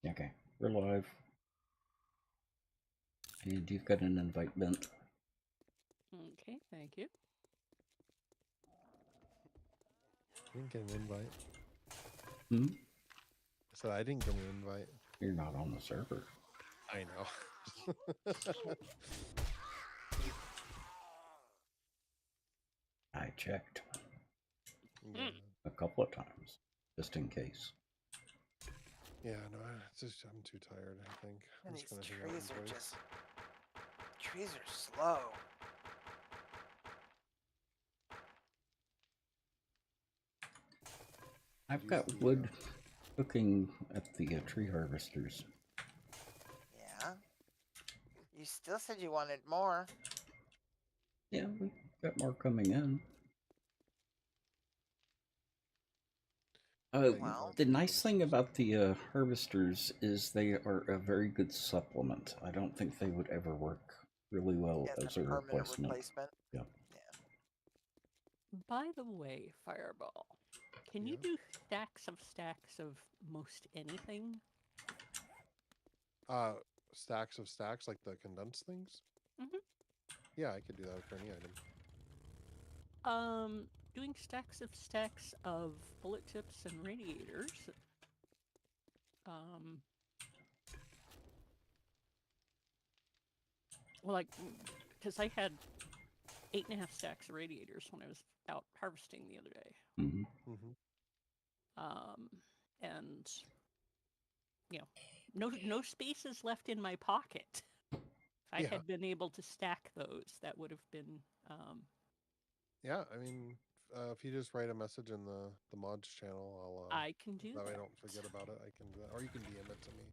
Okay, we're live. And you've got an invite, Bent. Okay, thank you. I didn't get an invite. Hmm? I said I didn't get an invite. You're not on the server. I know. I checked Yeah. a couple of times, just in case. Yeah, no, I'm too tired, I think. And I'm these just gonna hang out trees and are wait. just... Trees are slow. I've Use got the, wood cooking at the tree harvesters. Yeah? You still said you wanted more. Yeah, we got more coming in. Yeah, use Well, The tree nice thing harvesters. about the harvesters is they are a very good supplement. I don't think they would ever work really well as as a a permanent replacement. replacement. Yeah. By the way, Fireball, can you Yeah. do stacks of most anything? Stacks of stacks, like the condensed things? Mm-hmm. Yeah, I could do that for any item. Doing stacks of bullet tips and radiators. Well, like, because I had 8.5 stacks of radiators when I was out harvesting the other day. Mm-hmm. And you know, no spaces left in my pocket. If I had been able to stack those, that would have been. Yeah, I mean, if you just write a message in the mods channel, I'll I can do that way I that. don't forget about it. I can do that, or you can DM it to me.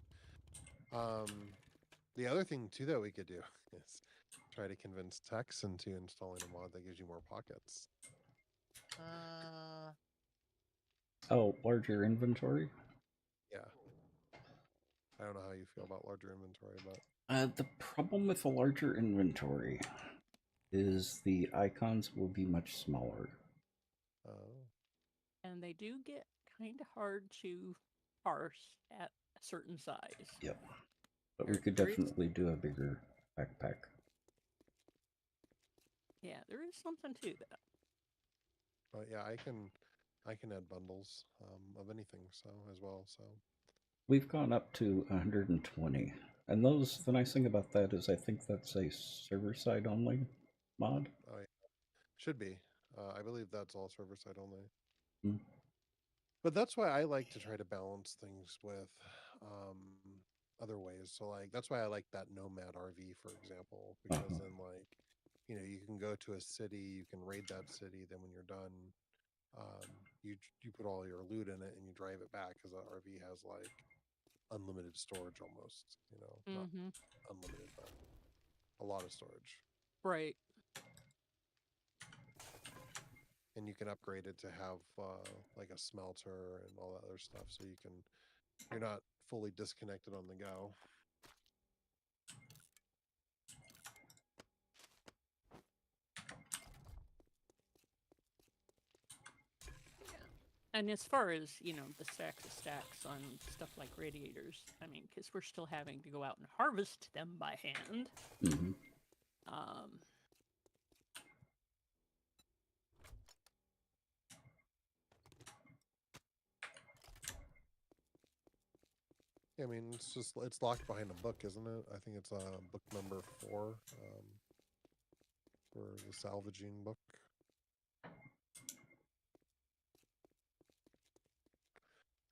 The other thing too that we could do is try to convince Tex into installing a mod that gives you more pockets. Oh, larger inventory? Yeah. I don't know how you feel about larger inventory, but The problem with a larger inventory is the icons will be much smaller. And they do get kind of hard to parse at a certain size. Yep. But we could There is, definitely do a bigger backpack. yeah, there is something to that. but yeah, I can add bundles of anything so as well. So We've gone up to 120. And those, the nice thing about that is I think that's a server side only mod. oh yeah, should be. I believe that's all server side only. Mm. But that's why I like to try to balance things with other ways. So like that's why I like that Nomad RV, for example, because then like you can go to a city, you can raid that city. Then when you're done, you put all your loot in it and you drive it back because the RV has like unlimited storage almost. Not unlimited, but a lot of storage. Right. And you can upgrade it to have like a smelter and all that other stuff, so you're not fully disconnected on the go. And as far as, the stacks of stacks on stuff like radiators, I mean, because we're still having to go out and harvest them by hand. Mm-hmm. I mean, it's locked behind a book, isn't it? I think it's book number 4 for the salvaging book.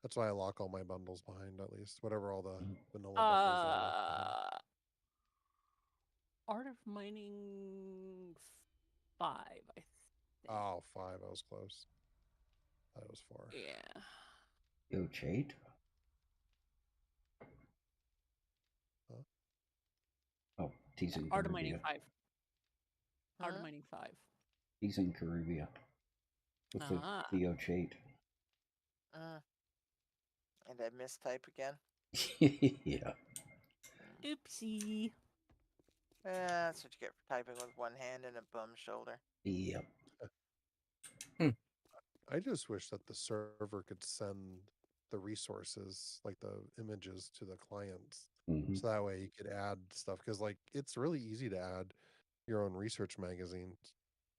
That's why I lock all my bundles behind, at least whatever all the vanilla bundles are locked behind. Art of Mining 5, I think. Oh, 5. I was close. That was 4. Yeah. Yo, Chate? Huh? Oh, teasing Art of Mining Caribbean. 5. Art of Mining 5. Teasing Caribbean. With the Theo Chate. And I mistype again. Yeah. Oopsie. That's what you get for typing with one hand and a bum shoulder. Yep. I just wish that the server could send the resources, like the images, to the clients, Hmm. so that way you could add stuff. Because like it's really easy to add your own research magazine.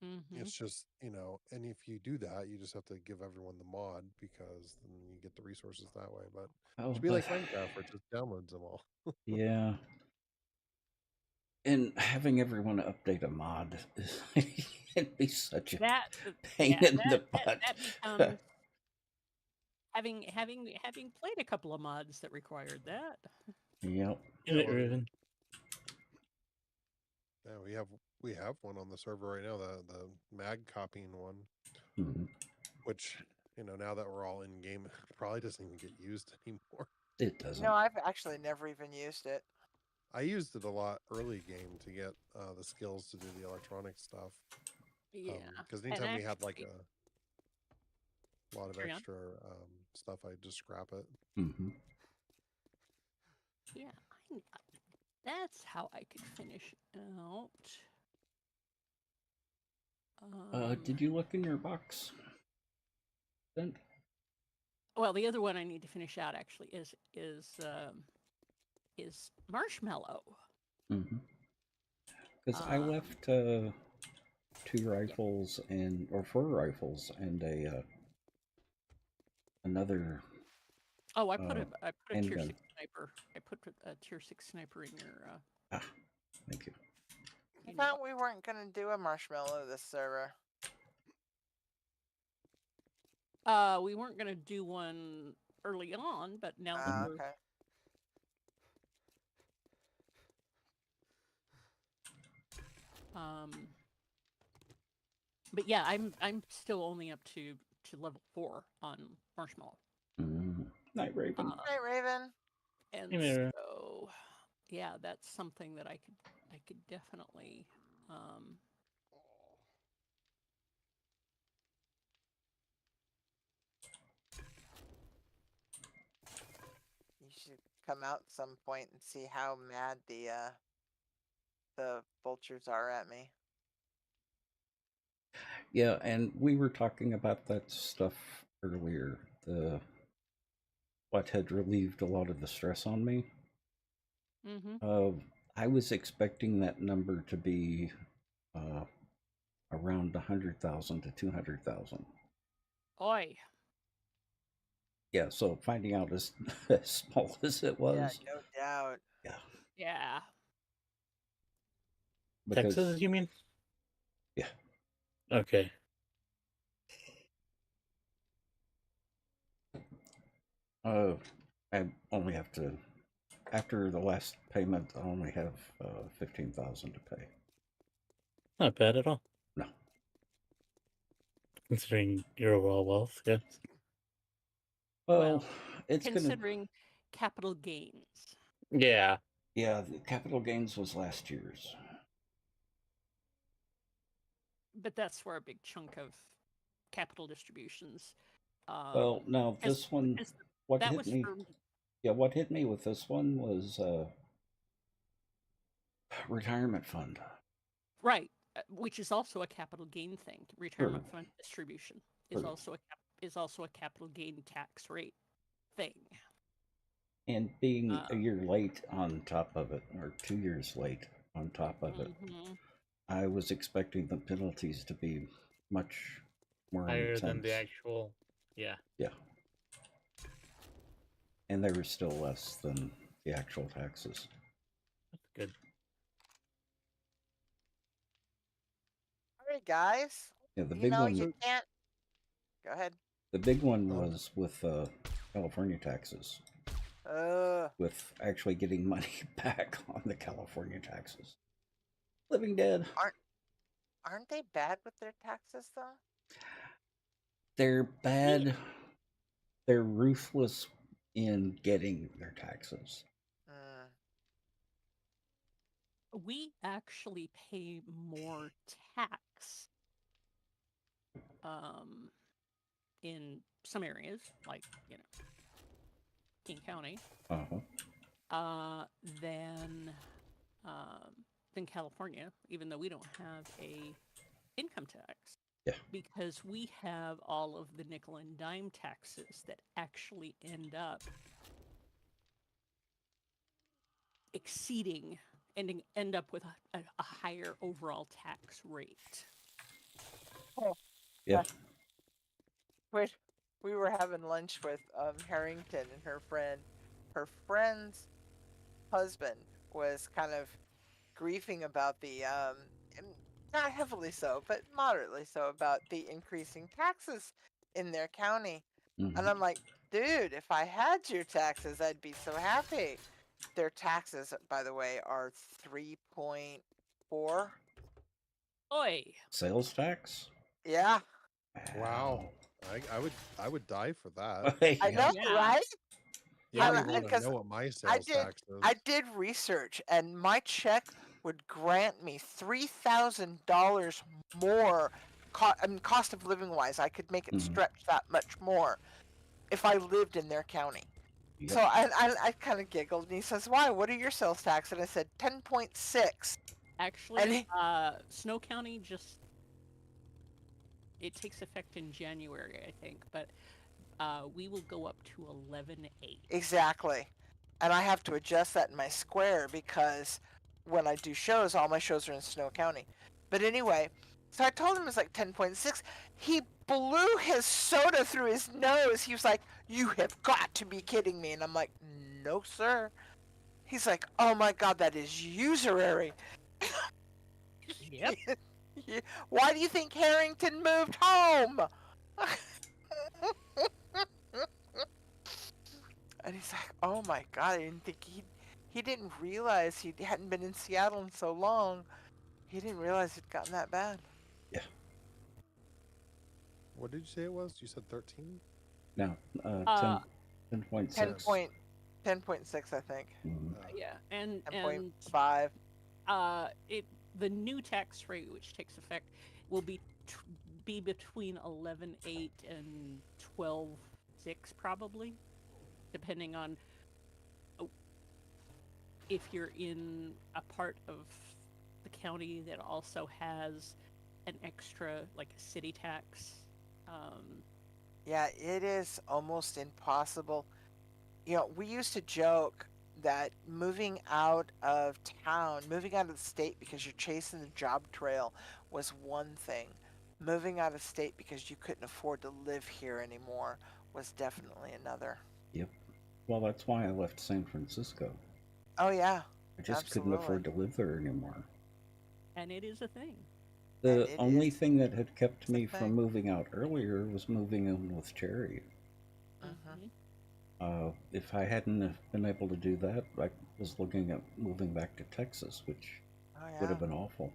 Mm-hmm. It's just, and if you do that, you just have to give everyone the mod, because then you get the resources that way. But it Oh, should be but like Minecraft, where it just downloads them all. yeah. And having everyone update a mod is it'd be such a That pain yeah, in the butt. that becomes having played a couple of mods that required that. Yep. Yeah, Right, well, Raven. yeah, we have one on the server right now, the mag copying one, Mhm. which, now that we're all in game, probably doesn't even get used anymore. It doesn't. No, I've actually never even used it. I used it a lot early game to get the skills to do the electronic stuff. Yeah, Because and anytime we had like actually- a lot of Carry on. extra stuff, I just scrap it. Hmm. yeah, that's how I could finish out. Did you look in your box? Then? Well, the other one I need to finish out actually is Marshmallow. Because I Um, left 2 rifles or 4 rifles and another. Oh, I put a tier handgun. 6 sniper. I put a tier 6 sniper in your. Thank you. I in your thought we weren't gonna do a marshmallow this server. we weren't gonna do one early on, but now that Ah, we're okay. but yeah, I'm still only up to level 4 on Marshmallow. Night Raven. Night, Raven. And Hey, Mira. so yeah, that's something that I could definitely You should come out some point and see how mad the vultures are at me. Yeah, and we were talking about that stuff earlier. What had relieved a lot of the stress on me. I was expecting that number to be around 100,000 to 200,000. Oi. Yeah, so finding out as small as it was. Yeah, no doubt. Yeah. Yeah. Because, Texas, you mean? Yeah. Okay. I only have to, after the last payment, I only have 15,000 to pay. Not bad at all. No. Considering your overall wealth, yes. Well, it's considering capital gains. Yeah. Yeah, the capital gains was last year's. But that's where a big chunk of capital distributions. Well, no, this one, what that hit was me? for Yeah, what hit me with this one was retirement fund. right, which is also a capital gain thing. Retirement fund distribution is also a capital gain tax rate thing. And being a year late on top of it, or 2 years late on top of it, I was expecting the penalties to be much more Higher intense. than the actual, yeah. Yeah. And they were still less than the actual taxes. That's good. All right, guys. Yeah, the You big know, one. you can't. Go ahead. The big one was with California taxes. With actually getting money back on the California taxes. Living Dead. Aren't they bad with their taxes though? They're bad. They're ruthless in getting their taxes. We actually pay more tax in some areas, like, King County, than California, even though we don't have a income tax. Yeah. Because we have all of the nickel and dime taxes that actually end up exceeding and end up with a higher overall tax rate. Oh, Yeah. we were having lunch with Harrington and her friend. Her friend's husband was kind of grieving about the not heavily so, but moderately so, about the increasing taxes in their county. And Mhm. I'm like, dude, if I had your taxes, I'd be so happy. Their taxes, by the way, are 3.4. Oi! Sales tax? Yeah, Wow. Wow. I would die for that. I know, Yeah. right? You don't Yeah, even want to Because know what my I sales did tax I is. did research, and my check would grant me $3,000 more cost of living wise. I could make it Mhm. stretch that much more if I lived in their county. Yep. So I kind of giggled, and he says, "Why? What are your sales tax?" And I said 10.6. And actually, Snow County it takes effect in January, I think, but we will go up to 11.8. exactly. And I have to adjust that in my square because when I do shows, all my shows are in Snow County. But anyway, so I told him it's like 10.6. He blew his soda through his nose. He was like, "You have got to be kidding me." And I'm like, "No, sir." He's like, "Oh my God, that is usury." Yep. Why do you think Harrington moved home? And he's like, "Oh my God, I didn't think he didn't realize he hadn't been in Seattle in so long. He didn't realize it'd gotten that bad." Yeah. What did you say it was? You said 13? No. 10, 10.6. 10.6, I think. Mhm. yeah, and 10.5. the new tax rate, which takes effect, will be between 11.8 and 12.6 probably, depending on if you're in a part of the county that also has an extra, like a city tax. Yeah, it is almost impossible. We used to joke that moving out of town, moving out of the state because you're chasing the job trail was one thing. Moving out of state because you couldn't afford to live here anymore was definitely another. Yep. Well, that's why I left San Francisco. Oh, yeah, I just couldn't absolutely. afford to live there anymore. And it is a thing. And The it only is thing that had kept a me from thing. moving out earlier was moving in with Cherry. Mhm. If I hadn't have been able to do that, I was looking at moving back to Texas, which Oh, would yeah. have been awful.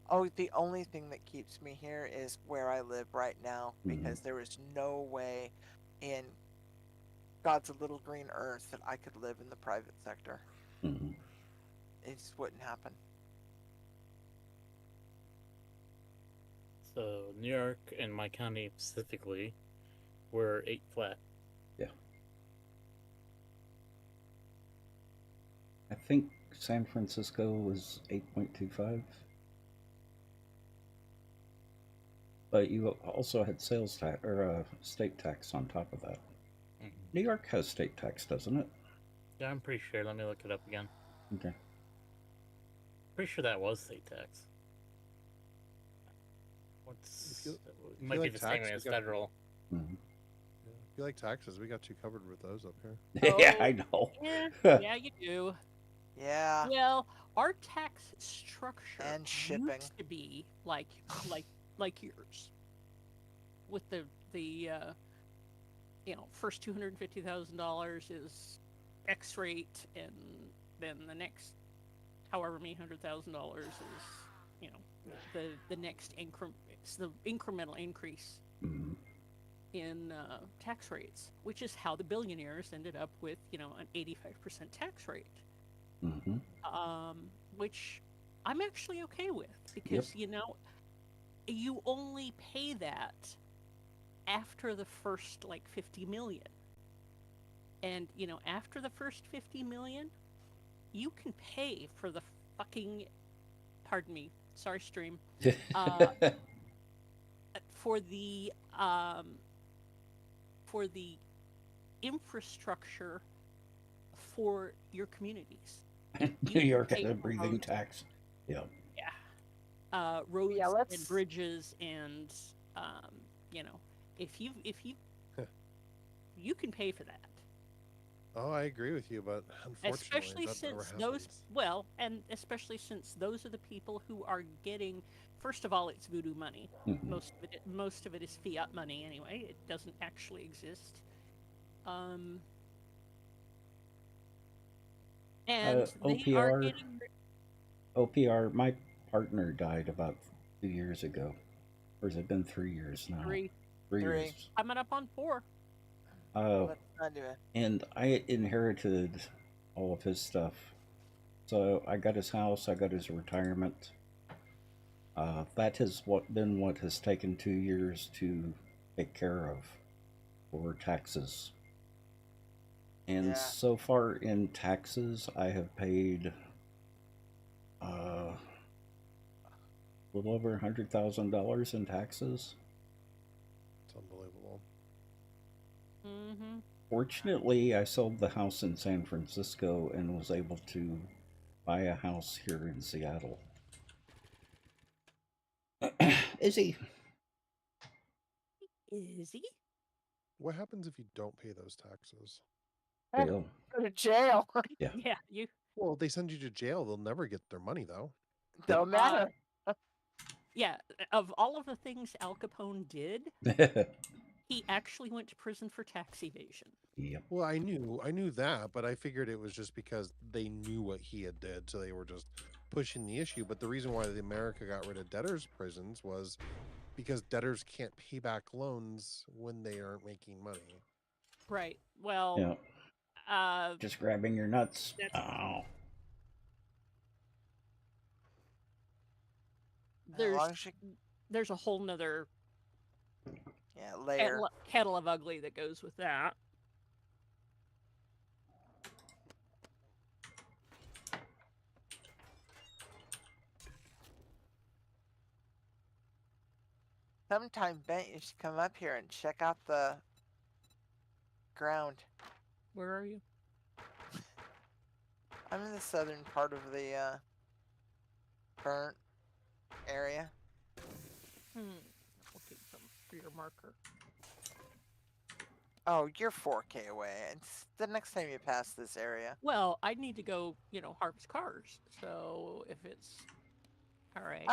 Oh, the only thing that keeps me here is where I live right now Mhm. because there is no way in God's little green earth that I could live in the private sector. Mhm. It just wouldn't happen. So New York and my county specifically were 8 flat. Yeah. I think San Francisco was 8.25. But you also had sales tax or state tax on top of that. Mhm. New York has state tax, doesn't it? Yeah, I'm pretty sure. Let me look it up again. Okay. Pretty sure that was state tax. What's If it you might be like the tax, same we as got- federal. Mhm. Yeah. If you like taxes, we got you covered with those up here. Yeah, Oh, I know. yeah, you do. Yeah. Well, our tax structure And shipping. used to be like yours, with the first $250,000 is X rate, and then the next however many $100,000 is the next it's the incremental increase Mhm. in tax rates, which is how the billionaires ended up with an 85% tax rate. Mm-hmm. Which I'm actually okay with because you only pay that after the first like 50 million. And after the first 50 million, you can pay for the fucking pardon me, sorry stream. for the infrastructure for your communities. New York had a breathing tax. Yeah. Yeah. Roads and bridges and if you you can pay for that. Oh, I agree with you, but unfortunately, especially since those are the people who are getting. First of all, it's voodoo money. Mm-hmm. Most of it is fiat money anyway. It doesn't actually exist. And they OPR, are getting. OPR. My partner died about 2 years ago, or has it been 3 years now? 3 years. Coming up on 4. Let's not do it. And I inherited all of his stuff. So I got his house, I got his retirement. That has been what has taken 2 years to take care of for taxes. And so far in taxes, I have paid a little over $100,000 in taxes. It's unbelievable. Mm-hmm. Fortunately, I sold the house in San Francisco and was able to buy a house here in Seattle. Izzy. What happens if you don't pay those taxes? Jail. Go to jail. Yeah. Yeah, Well, if they send you to jail, they'll never get their money, though. Don't matter. Yeah, of all of the things Al Capone did, he actually went to prison for tax evasion. Yep. Well, I knew that, but I figured it was just because they knew what he had did, so they were just pushing the issue. But the reason why the America got rid of debtors' prisons was because debtors can't pay back loans when they aren't making money. Right. Well, yeah. Just grabbing your nuts. Oh. There's a whole nother layer kettle of ugly that goes with that. Sometime, Bent, you should come up here and check out the ground. Where are you? I'm in the southern part of the burnt area. Looking for your marker. Oh, you're 4K away. It's the next time you pass this area. Well, I need to go, harvest cars. So if it's all right,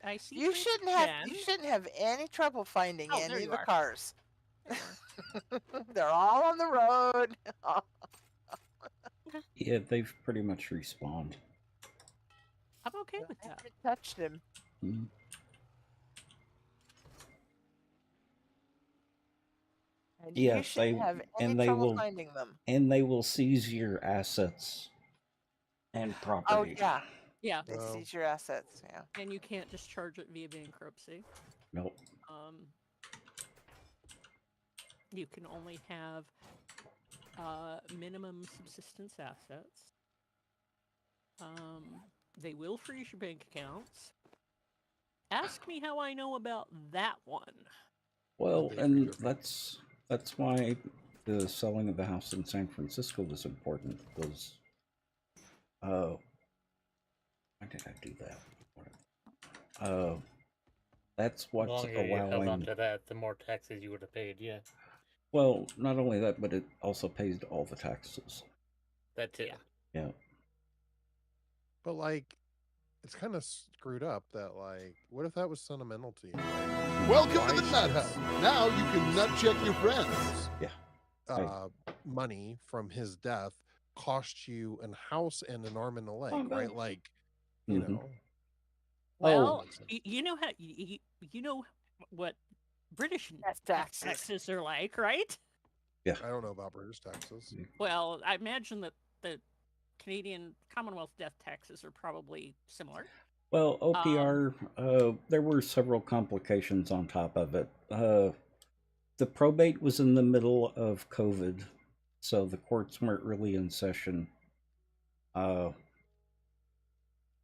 I see. You shouldn't have any trouble finding any of the cars. They're all on the road. Yeah, they've pretty much respawned. I'm okay with that. I haven't touched him. Mm-hmm. And you shouldn't have any trouble finding them. And they will seize your assets and property. Oh, yeah. They seize your assets, yeah. And you can't discharge it via bankruptcy. Nope. You can only have minimum subsistence assets. They will freeze your bank accounts. Ask me how I know about that one. Well, and that's why the selling of the house in San Francisco was important. Because, why did I do that? That's what's allowing. The longer you held on to that, the more taxes you would have paid. Yeah. Well, not only that, but it also pays all the taxes. That too. Yeah. But it's kind of screwed up that what if that was sentimental to you? Welcome to the Nut Hut. Now you can nut check your friends. Yeah. Money from his death cost you a house and an arm and a leg, right? You know. Well, you know how you know what British taxes are like, right? Yeah. I don't know about British taxes. Well, I imagine that the Canadian Commonwealth death taxes are probably similar. Well, OPR, there were several complications on top of it. The probate was in the middle of COVID, so the courts weren't really in session.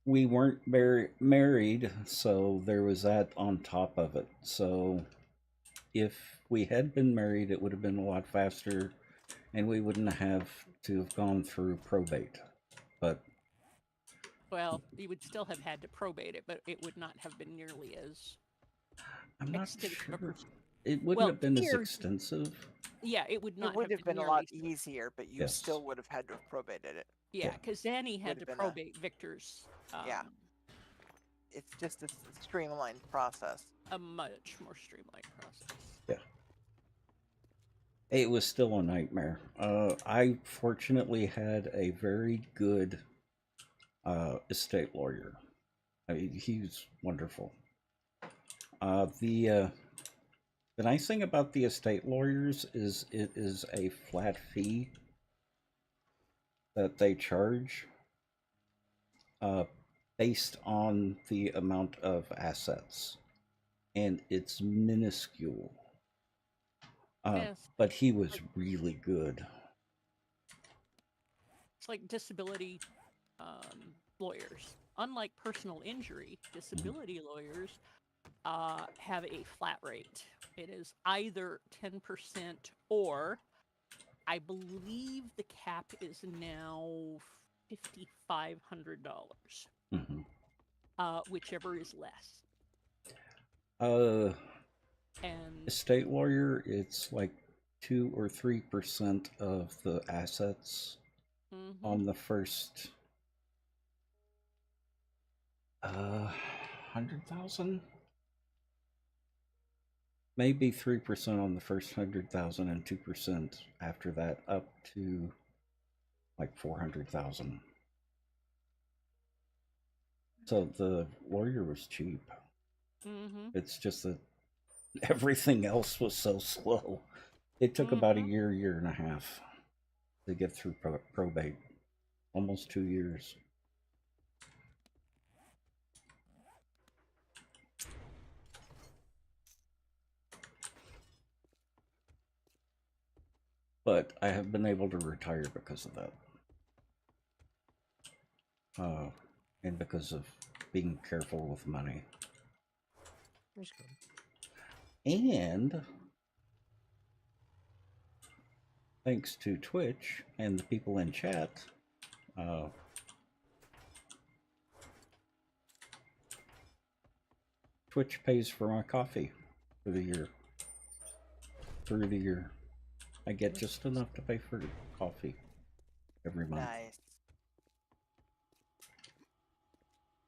We weren't married, so there was that on top of it. So if we had been married, it would have been a lot faster, and we wouldn't have to have gone through probate. But Well, you would still have had to probate it, but it would not have been nearly as I'm not extensive a sure. procedure. It wouldn't Well, have been as here, extensive. yeah, it would It not would have have been been a lot nearly so. easier, but you Yes. still would have had to have probated it. Yeah, because Zanny had Would to have been a- probate Victor's. Yeah. It's just a streamlined process. A much more streamlined process. Yeah. It was still a nightmare. I fortunately had a very good estate lawyer. I mean, he's wonderful. The nice thing about the estate lawyers is it is a flat fee that they charge based on the amount of assets, and it's minuscule. Yes. But he was really good. It's like disability lawyers. Unlike personal injury, disability lawyers have a flat rate. It is either 10% or I believe the cap is now $5,500, whichever is less. And Estate lawyer, it's like 2 or 3% of the assets on the first 100,000. Maybe 3% on the first 100,000 and 2% after that, up to like 400,000. So the lawyer was cheap. It's just that everything else was so slow. It took about a year and a half to get through probate. Almost 2 years. But I have been able to retire because of that. And because of being careful with money. That's good. And thanks to Twitch and the people in chat, Twitch pays for my coffee for the year. Through the year. I get just enough to pay for coffee every month. Nice.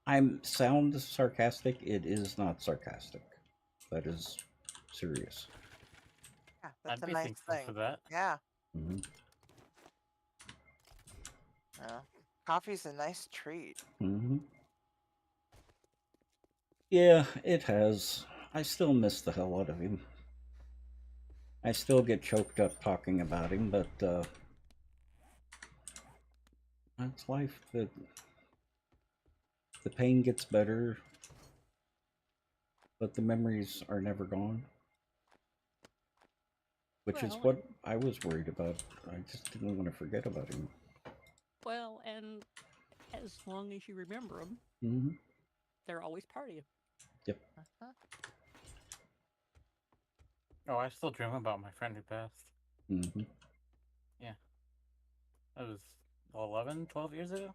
I'm sound sarcastic. It is not sarcastic. That is serious. Yeah, that's I'd be a nice thankful thing. for that. Yeah. Mm-hmm. Coffee's a nice treat. Mm-hmm. Yeah, it has. I still miss the hell out of him. I still get choked up talking about him, but that's life. The pain gets better, but the memories are never gone. Which is what I was worried about. I just didn't want to forget about him. Well, and as long as you remember them, they're always part of you. Yep. Oh, I still dream about my friend who passed. Yeah. That was 11, 12 years ago?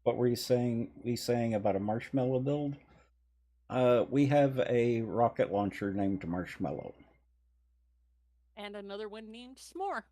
What were you saying? We saying about a marshmallow build? We have a rocket launcher named Marshmallow. And another one named S'more.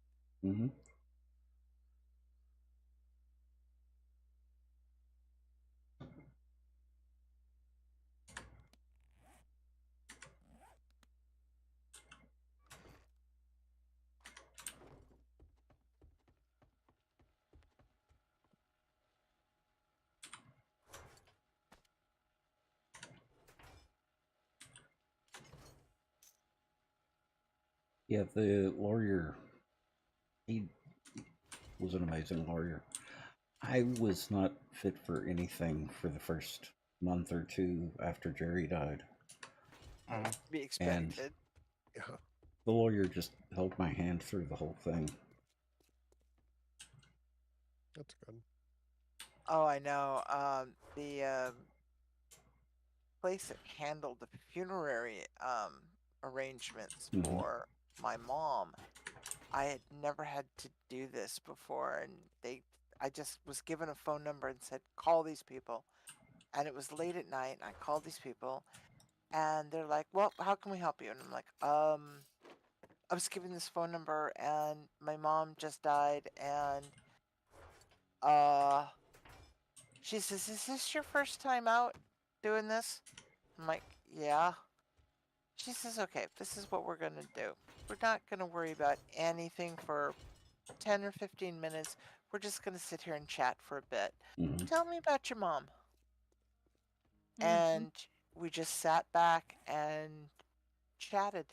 Yeah, the lawyer, he was an amazing lawyer. I was not fit for anything for the first month or two after Jerry died. To be expected. Yeah. The lawyer just held my hand through the whole thing. That's good. Oh, I know. place that handled the funerary arrangements Mhm. for my mom. I had never had to do this before, and I just was given a phone number and said, call these people. And it was late at night, and I called these people, and they're like, well, how can we help you? And I'm like, I was given this phone number, and my mom just died, and uh, she says, is this your first time out doing this? I'm like, yeah. She says, okay, this is what we're going to do. We're not going to worry about anything for 10 or 15 minutes. We're just going to sit here and chat for a bit. Mhm. Tell me about your mom. Mhm. And we just sat back and chatted.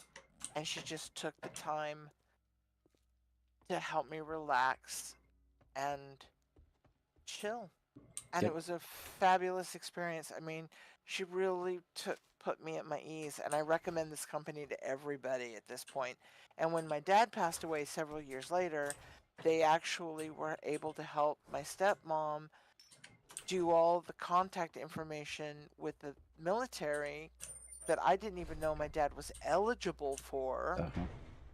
And she just took the time to help me relax and chill. And Yep. it was a fabulous experience. I mean, she really put me at my ease, and I recommend this company to everybody at this point. And when my dad passed away several years later, they actually were able to help my stepmom do all the contact information with the military that I didn't even know my dad was eligible for, Uh-huh.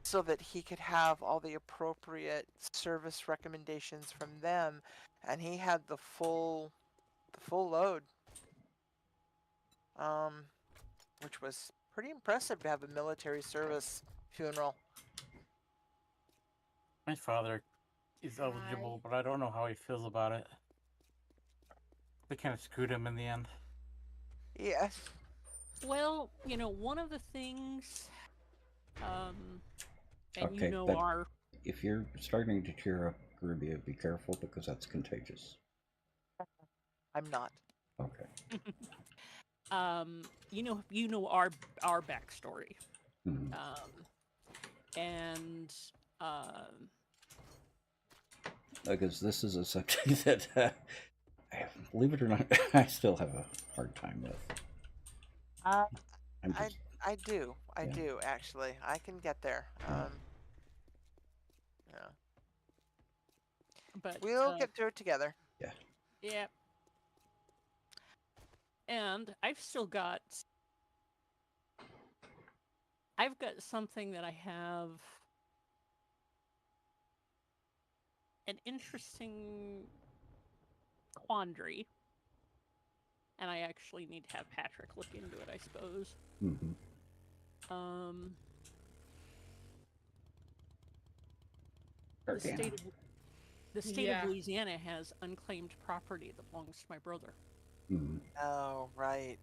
so that he could have all the appropriate service recommendations from them, and he had the full load, um, which was pretty impressive to have a military service funeral. My father is eligible, but I don't know how he feels about it. They kind of screwed him in the end. Yeah. Well, one of the things, and Okay, you know but our if you're starting to tear up, Rubia, be careful because that's contagious. I'm not. Okay. our backstory, Mhm. and um, Because this is a subject that, believe it or not, I still have a hard time with. Uh, I'm I just, I do. I yeah. do actually. I can get there. Yeah. Yeah. but We'll get through it together. Yeah. yeah, and I've got something that I have an interesting quandary, and I actually need to have Patrick look into it, I suppose. Mm-hmm. The state of the state of Louisiana has unclaimed property that belongs to my brother. Mm-hmm. Oh, right.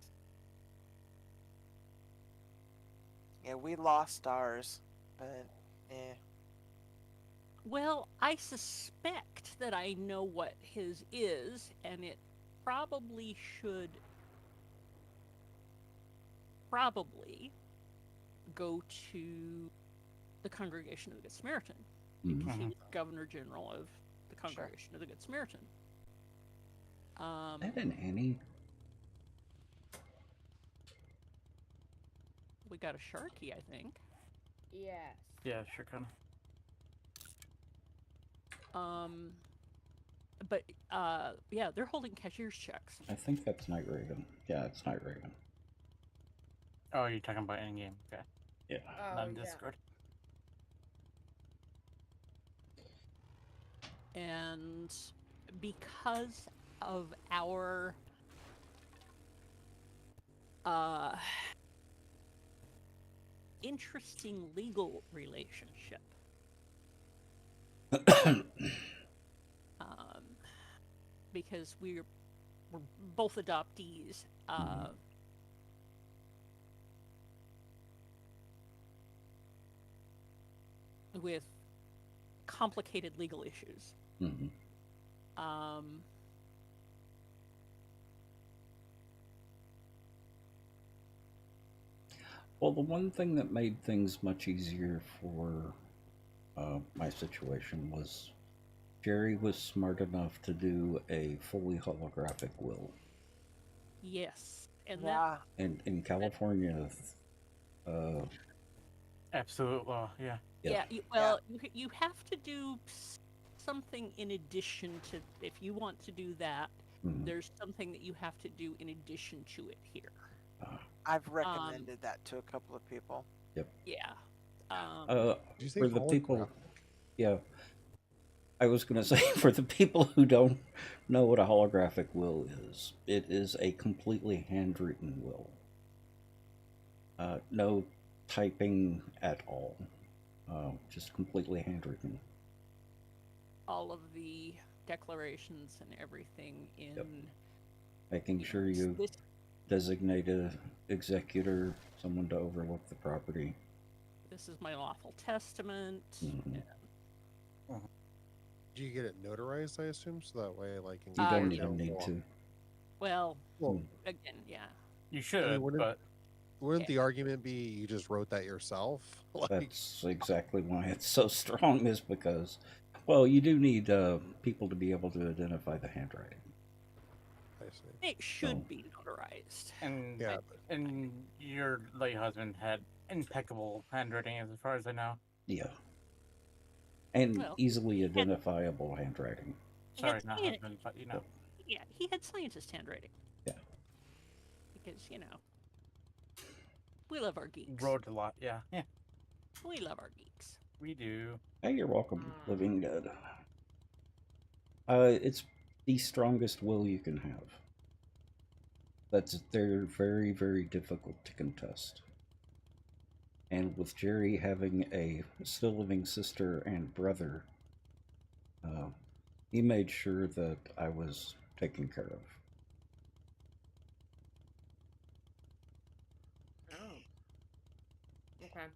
Yeah, we lost ours, but eh. Well, I suspect that I know what his is, and it probably go to the Congregation of the Good Samaritan, because Mm-hmm. he was Governor General of the Congregation of the Good Samaritan. Is that an Annie? We got a Sharky, I think. Yes. Yeah, sure, kind of. But yeah, they're holding cashier's checks. I think that's Night Raven. Yeah, it's Night Raven. Oh, you're talking about in-game. Okay. Yeah. Not in Discord. And because of our interesting legal relationship, because we're both adoptees, with complicated legal issues. Mm-hmm. Well, the one thing that made things much easier for my situation was Jerry was smart enough to do a fully holographic will. Yes, and Yeah. And in California, Absolute law, yeah. you have to do something in addition to, if you want to do that, Mhm. there's something that you have to do in addition to it here. I've recommended that to a couple of people. Yep. Yeah. Did you say For the people, holographic? yeah, I was going to say, for the people who don't know what a holographic will is, it is a completely handwritten will. No typing at all. Just completely handwritten. All of the declarations and everything in. Yep. Making sure know, you this, designate a executor, someone to overlook the property. this is my lawful testament. Mhm. Do you get it notarized? I assume, so that way, like, in You don't court, even need it'll- to. Well, Well, again, yeah. You should, wouldn't- but Wouldn't the argument be you just wrote that yourself? Like, That's exactly why it's so strong, is because, well, you do need people to be able to identify the handwriting. I see. It should Oh. be notarized. and Yeah, and your late husband had impeccable handwriting, as far as I know. Yeah. And Well, easily identifiable handwriting. Sorry, not he had- husband, but you know. Yeah, he had scientist handwriting. Yeah. Because, we love our geeks. Wrote a lot, yeah. Yeah, We love our geeks. we do. Hey, you're welcome, Living Dead. It's the strongest will you can have. They're very, very difficult to contest. And with Jerry having a still living sister and brother, he made sure that I was taken care of. Oh. Okay.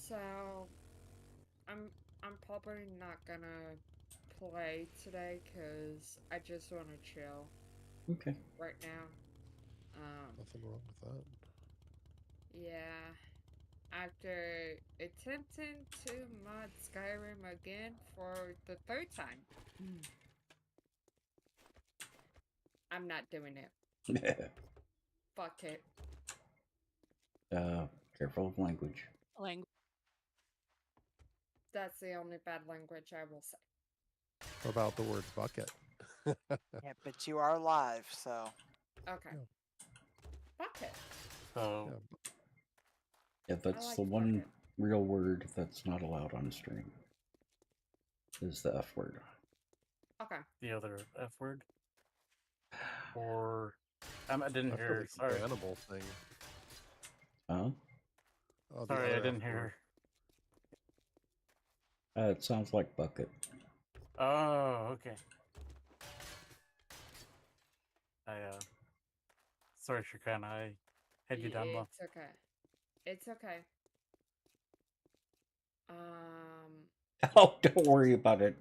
So I'm probably not gonna play today because I just want to chill Okay. right now. nothing wrong with that. Yeah. After attempting to mod Skyrim again for the third time, I'm not doing it. Fuck it. Careful of language. That's the only bad language I will say. What about the word bucket? Yeah, but you are live, so. Okay. Yeah. Fuck it. So, Yeah, that's like the one bucket. real word that's not allowed on stream. Is the F word. Okay. the other F word. Or, I didn't I feel hear, like a sorry. bannable thing. Huh? Oh, the Sorry, I other didn't F word. hear. It sounds like bucket. Oh, okay. Sorry, Shirkan, I had you down low. It's okay. It's okay. Oh, don't worry about it,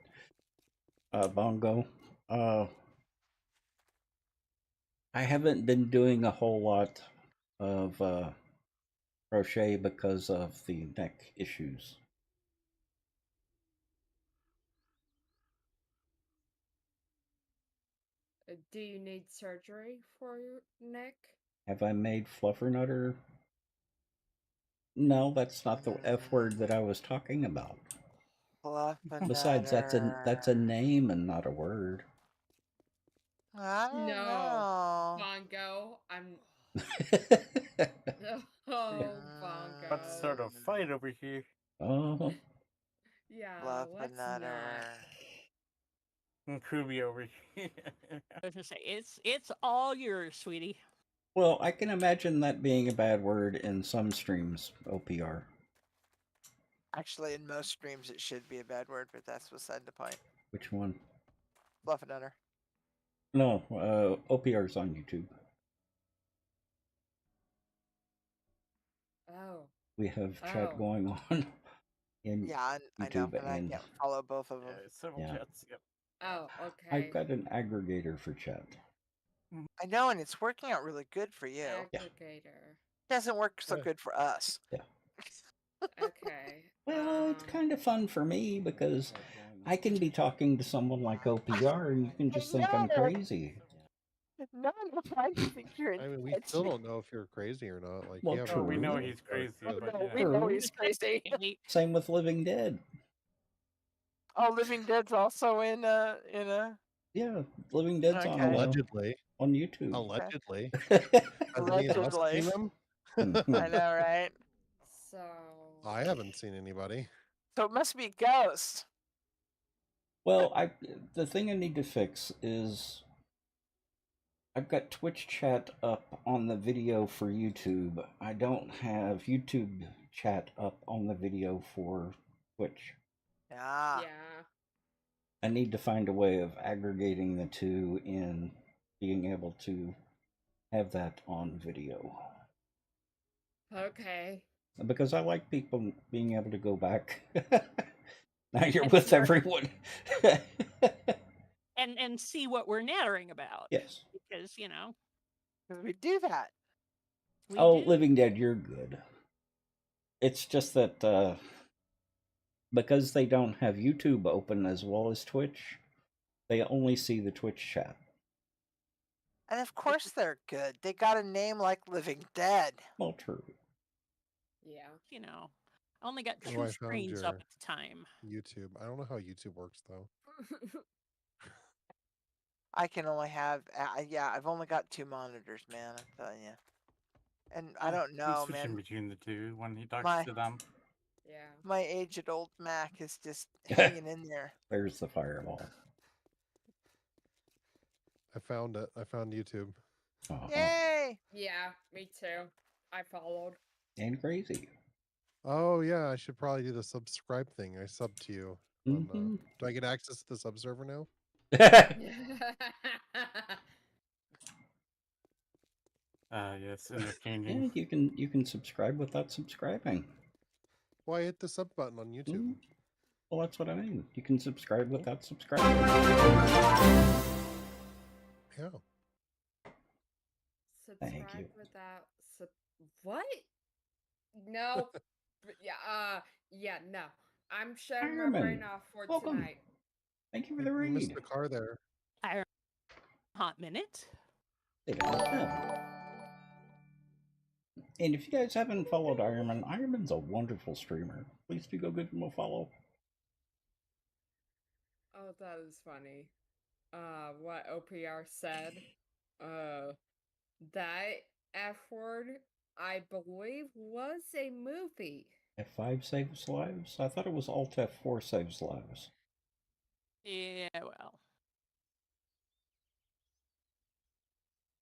Bongo. I haven't been doing a whole lot of crochet because of the neck issues. Do you need surgery for your neck? Have I made Fluffernutter? No, that's not the F word that I was talking about. Besides, that's a name and not a word. I don't know. Bongo. Oh, Bongo. Let's start a fight over here. Oh. Yeah, let's not. And Kruby over here. I was gonna say it's all yours, sweetie. Well, I can imagine that being a bad word in some streams, OPR. Actually, in most streams, it should be a bad word, but that's beside the point. Which one? Fluffernutter. No, OPR's on YouTube. Oh. We have chat going on in Yeah, I know, YouTube and I can't follow both of them. Several chats, yep. Oh, okay. I've got an aggregator for chat. I know, and it's working out really good for you. Aggregator. Doesn't work so good for us. Yeah. Okay. Well, it's kind of fun for me because I can be talking to someone like OPR and you can just think I'm crazy. No, I think you're. I mean, we still don't know if you're crazy or not. Like, Well, you have true. We know he's crazy, but we know he's crazy. Same with Living Dead. Oh, Living Dead's also in a. Yeah, Living Dead's Okay. on Allegedly. on YouTube. Allegedly. Has any of us Allegedly. seen them? I know, right? So I haven't seen anybody. So it must be ghosts. Well, the thing I need to fix is I've got Twitch chat up on the video for YouTube. I don't have YouTube chat up on the video for Twitch. Yeah. yeah. I need to find a way of aggregating the two in being able to have that on video. Okay. Because I like people being able to go back. Now you're And with see our- everyone. and see what we're nattering about. Yes. Because, you know, 'Cause we do that. we Oh, do. Living Dead, you're good. It's just that because they don't have YouTube open as well as Twitch, they only see the Twitch chat. And of course they're good. They got a name like Living Dead. Well, true. Yeah. You know, I only got Oh, two I found screens your up at the time. YouTube. I don't know how YouTube works though. I can only have, yeah, I've only got 2 monitors, man. I'm telling you. And I don't He's know, switching man. between the two when he talks My to them. yeah. my aged old Mac is just hanging in there. There's the fireball. I found it. I found YouTube. Yay! Yeah, me too. I followed. And crazy. Oh yeah, I should probably do the subscribe thing. I sub to you. On, Mhm. do I get access to the sub server now? Yes, interchanging. Yeah, you can subscribe without subscribing. Well, I hit the sub button on YouTube. Mhm. Well, that's what I mean. You can subscribe without subscribing. Yeah. Subscribe you. without what? No. Yeah, no. I'm shutting my brain Ironman, off for welcome. tonight. Thank you for the You missed read. the car there. Hot minute. It is, yeah. And if you guys haven't followed Ironman, Ironman's a wonderful streamer. Please do go give him a follow. Oh, that is funny. What OPR said. That F word, I believe, was a movie. F5 saves lives? I thought it was Alt F4 saves lives. Yeah, well.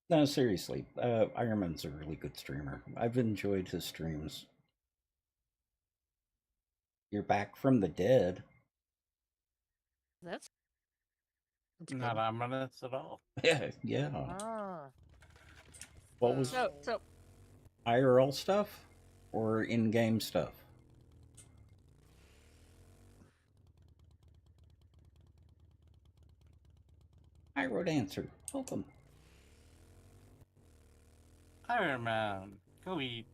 No, seriously, Ironman's a really good streamer. I've enjoyed his streams. You're back from the dead. That's Not ominous at all. Yeah. Ah. What was so IRL stuff or in-game stuff? I wrote answer. Welcome. Iron Man, go eat.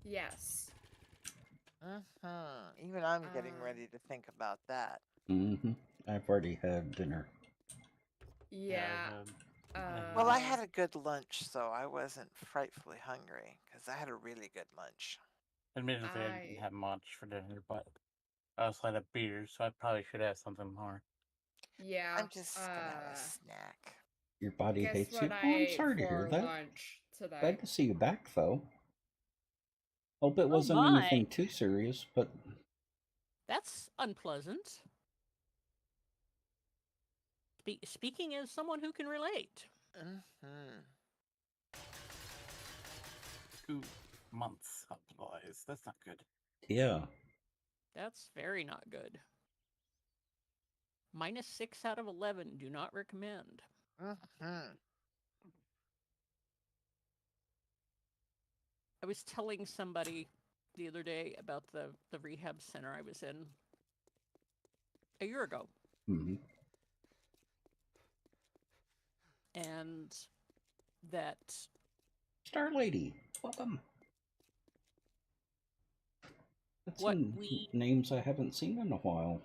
Yes. Even I'm getting ready to think about that. Mm-hmm. I've already had dinner. Yeah. Well, I had a good lunch, so I wasn't frightfully hungry because I had a really good lunch. Admittedly, I didn't have much for dinner, but I also had a beer, so I probably should have something more. Yeah. I'm just gonna have a snack. Your body Guess hates you. what Oh, I I'm ate sorry to hear for that. lunch today. Glad to see you back, though. Hope it wasn't my. anything too serious, but that's unpleasant. Speaking as someone who can relate. 2 months hospitalized. That's not good. yeah. That's very not good. -6 out of 11. Do not recommend. I was telling somebody the other day about the rehab center I was in a year ago. Mm-hmm. And that Star Lady, welcome. That's what some we names I haven't seen in a while.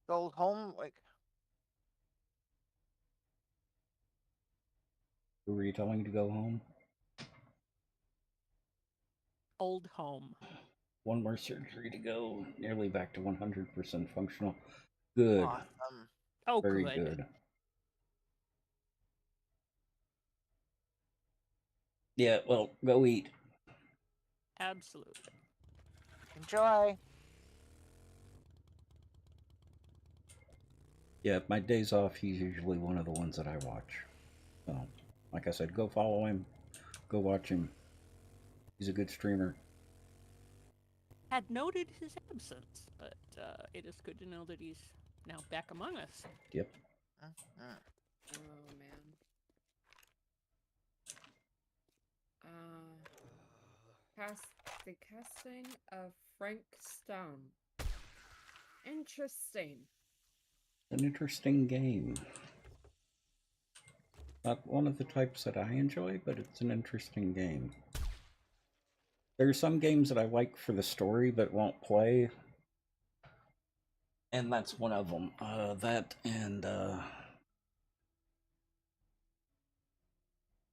Old home, like Who were you telling to go home? old home. One more surgery to go. Nearly back to 100% functional. Good. awesome. Oh, Very good. good. Yeah, well, go eat. Absolutely. Enjoy. Yeah, my days off, he's usually one of the ones that I watch. So, like I said, go follow him. Go watch him. He's a good streamer. Had noted his absence, but it is good to know that he's now back among us. Yep. Oh man. The casting of Frank Stone. Interesting. An interesting game. Not one of the types that I enjoy, but it's an interesting game. There are some games that I like for the story but won't play, and that's one of them. That and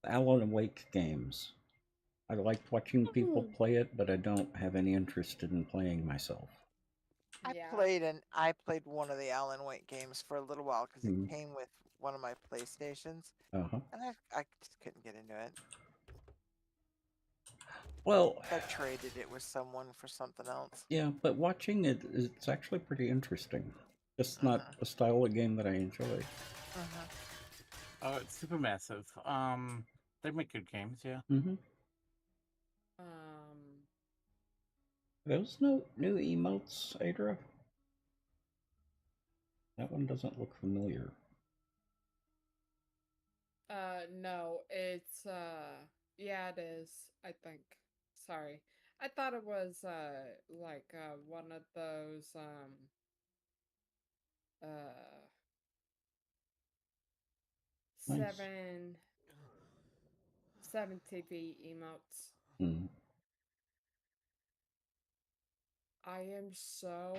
Alan Wake games. I like watching people play it, but I don't have any interest in playing myself. Yeah. I played one of the Alan Wake games for a little while because it came with one of my PlayStations, Uh-huh. and I just couldn't get into it. Well, I traded it with someone for something else. yeah, but watching it, it's actually pretty interesting. Just not a style of game that I enjoy. It's Supermassive. They make good games, yeah. Those no new emotes, Adra? That one doesn't look familiar. No, it's yeah, it is, I think. Sorry. I thought it was like one of those Nice. seven TV emotes. I am so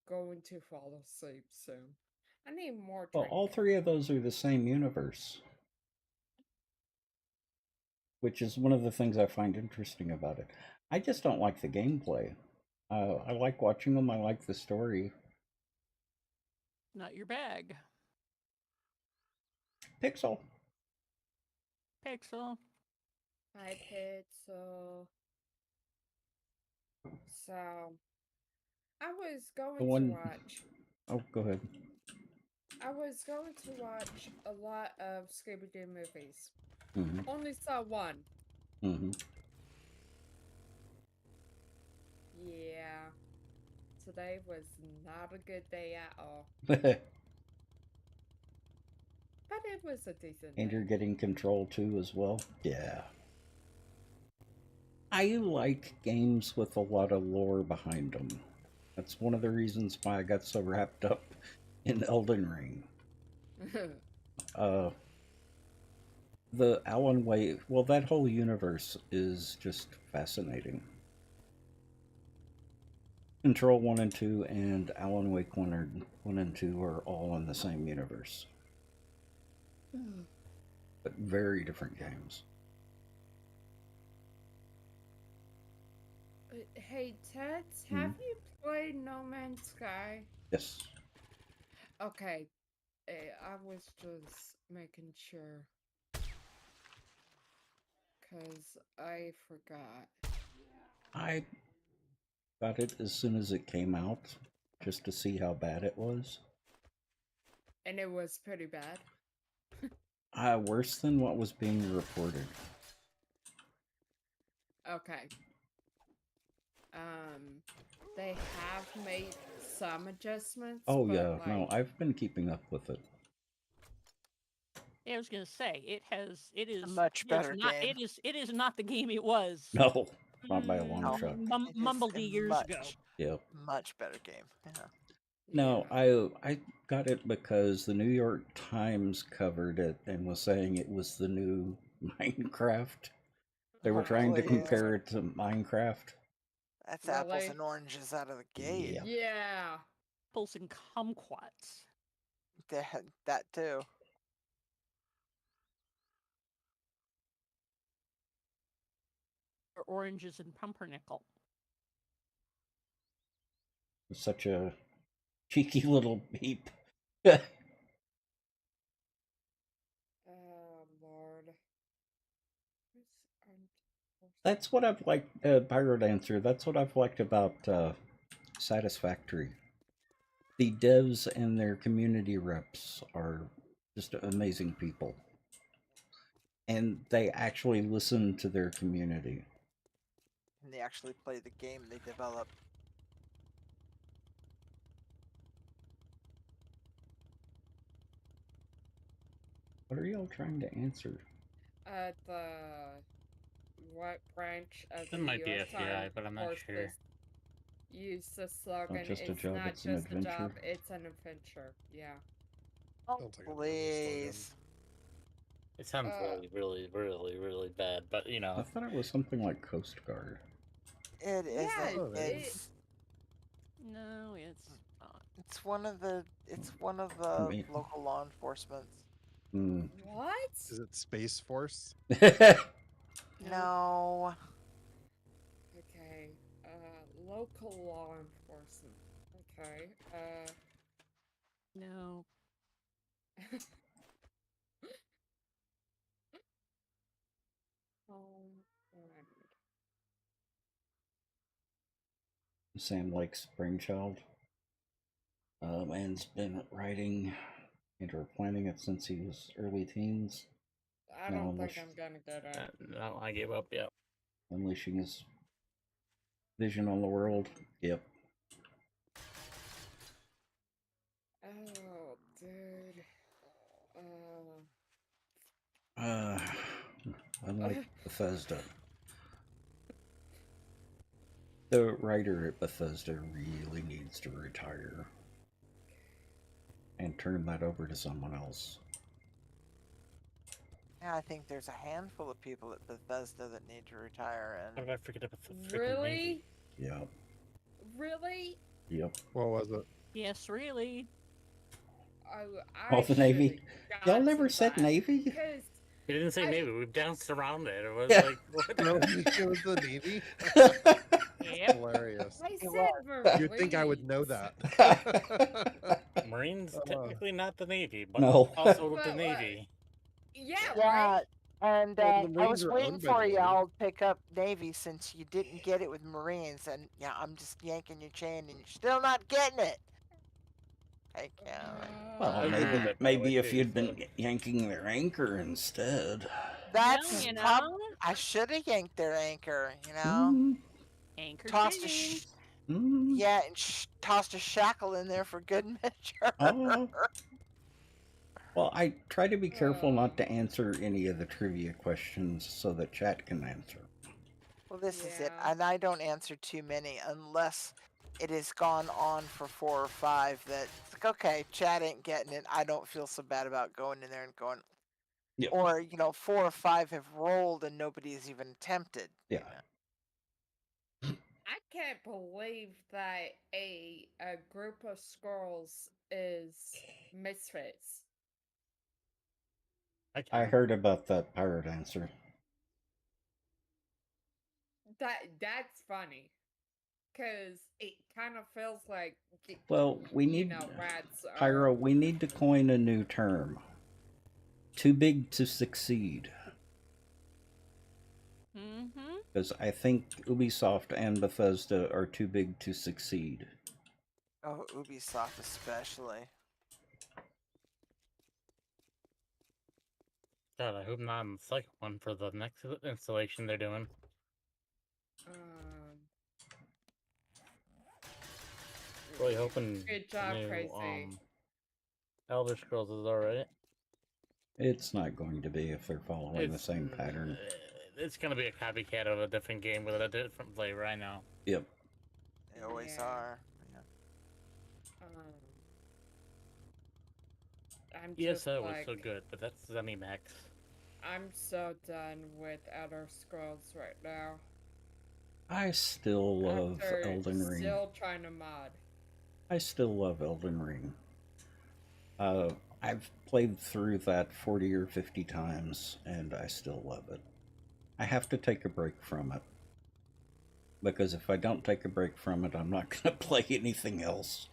going to fall asleep soon. I need more Well, drink. all three of those are the same universe, which is one of the things I find interesting about it. I just don't like the gameplay. I like watching them. I like the story. Not your bag. Pixel. Pixel. Hi, Pixel. So, I was going to watch. Oh, go ahead. I was going to watch a lot of Scooby-Doo movies. Only saw one. Yeah. Today was not a good day at all. But it was a decent day. And you're getting Control too as well? Yeah. I like games with a lot of lore behind them. That's one of the reasons why I got so wrapped up in Elden Ring. The Alan Wake, well, that whole universe is just fascinating. Control 1 and 2 and Alan Wake 1 and 2 are all in the same universe. But very different games. Hey, Teds, have you played No Man's Sky? Yes. Okay. I was just making sure. Because I forgot. I got it as soon as it came out, just to see how bad it was. And it was pretty bad. Worse than what was being reported. Okay. They have made some adjustments. Oh yeah, no, I've been keeping up with it. Yeah, I was gonna say it is a much better game. It is not the game it was. No, not by a long shot. Mumbledy years ago. Yep. Much better game. Yeah. No, I got it because the New York Times covered it and was saying it was the new Minecraft. They were trying to compare it to Minecraft. That's apples and oranges out of the gate. Yep. Yeah. Apples and kumquats. That too. Or oranges and pumpernickel. Such a cheeky little beep. Oh, Lord. That's what I've liked, Pirate Answer. That's what I've liked about Satisfactory. The devs and their community reps are just amazing people. And they actually listen to their community. And they actually play the game they develop. What are y'all trying to answer? The what branch of It the might be U.S. FBI, Armed but I'm not sure. Forces use the slogan, just a "It's job, not it's an just a job, adventure." it's an adventure." Yeah. Oh, Sounds like an army slogan. please. It sounds really bad, but you I know. thought it was something like Coast Guard. It Yeah, isn't. Oh, there you It's No, it's not. it's one of the mean- local law enforcements. Hmm. What? Is it Space Force? No. Okay. Local law enforcement. Okay. No. Alright. Sam Lake's brainchild. Man's been writing and or planning it since he was early teens. I Now don't think I'm gonna get it. No, I gave up. Yeah. unleashing his vision on the world. Yep. Oh, dude. Unlike Bethesda. The writer at Bethesda really needs to retire and turn that over to someone else. Yeah, I think there's a handful of people at Bethesda that need to retire, How and did I forget about the freaking Really? Navy? Yep. Really? Yep. What was it? Yes, really. Oh, the Navy. Y'all got never to said that, Navy? Because We didn't say I- Navy. We bounced around it. It was Yeah. like what? No, it was the Navy. Yep. Hilarious. I It said was. You'd think I would know Marines. that. Marines technically not the Navy, but No. also the But, Navy. Yeah, Yeah, right? and Well, the I Marines was are waiting owned by for the Navy. y'all to pick up Navy since you didn't get it with Marines, and yeah, I'm just yanking your chain, and you're still not getting it. Heck yeah. Well, I agree with that, by the way, maybe if too, you'd so. been yanking their anchor instead. That's Well, you prob- know, I should have yanked their anchor, you know. Mm, anchor Tossed a change. mm, yeah, and tossed a shackle in there for good measure. oh. Well, I try to be careful not Oh. to answer any of the trivia questions so that chat can answer. Well, this is it, Yeah. and I don't answer too many unless it has gone on for 4 or 5 that it's like, okay, Chad ain't getting it. I don't feel so bad about going in there and going. Yep. Or, 4 or 5 have rolled and nobody has even attempted. Yeah. I can't believe that a group of squirrels is misfits. I heard about that pirate answer. That's funny. Cause it kind of feels like Well, we need rats are Pyro, we need to coin a new term. Too big to succeed. Mm-hmm. Because I think Ubisoft and Bethesda are too big to succeed. Oh, Ubisoft especially. God, I hope not on the second one for the next installation they're doing. Really hoping Good job, new, Crazy. Elder Scrolls is alright. It's not going to be if they're following the same pattern. It's gonna be a copycat of a different game with a different flavor, I know. Yep. They always Yeah. are. Yeah. I'm ESO just was like, so good, but that's ZeniMax. I'm so done with Elder Scrolls right now. I still love After Elden Ring. Still trying to mod. I still love Elden Ring. I've played through that 40 or 50 times, and I still love it. I have to take a break from it. Because if I don't take a break from it, I'm not going to play anything else.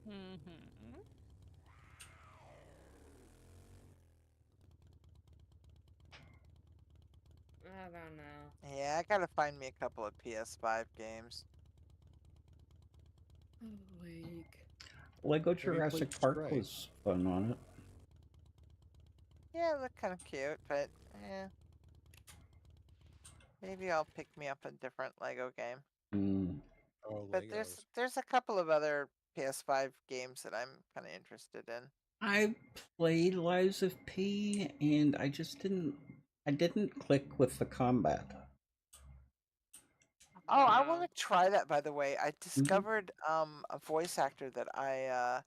Mm-hmm. I don't know. Yeah, I gotta find me a couple of PS5 games. Like, Lego Have you played Jurassic Park Stray? was fun on it. Yeah, they're kind of cute, but maybe I'll pick me up a different Lego game. Mm. Oh, But Legos. there's a couple of other PS5 games that I'm kind of interested in. I played Lies of P, and I didn't click with the combat. Oh, I wow. want to try that. By the way, I Mm-hmm. discovered a voice actor that I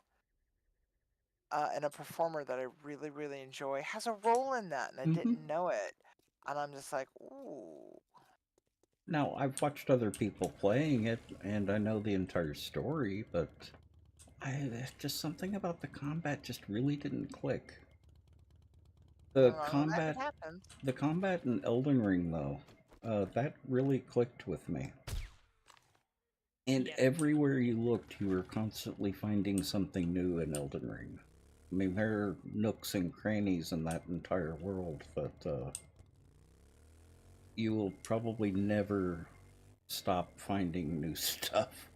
and a performer that I really really enjoy has a role in that, and I Mm-hmm. didn't know it. And I'm just like, ooh. Now, I've watched other people playing it, and I know the entire story, but just something about the combat just really didn't click. The That combat, happens. the combat in Elden Ring, though, that really clicked with me. And Yeah. everywhere you looked, you were constantly finding something new in Elden Ring. I mean, there are nooks and crannies in that entire world that you will probably never stop finding new stuff.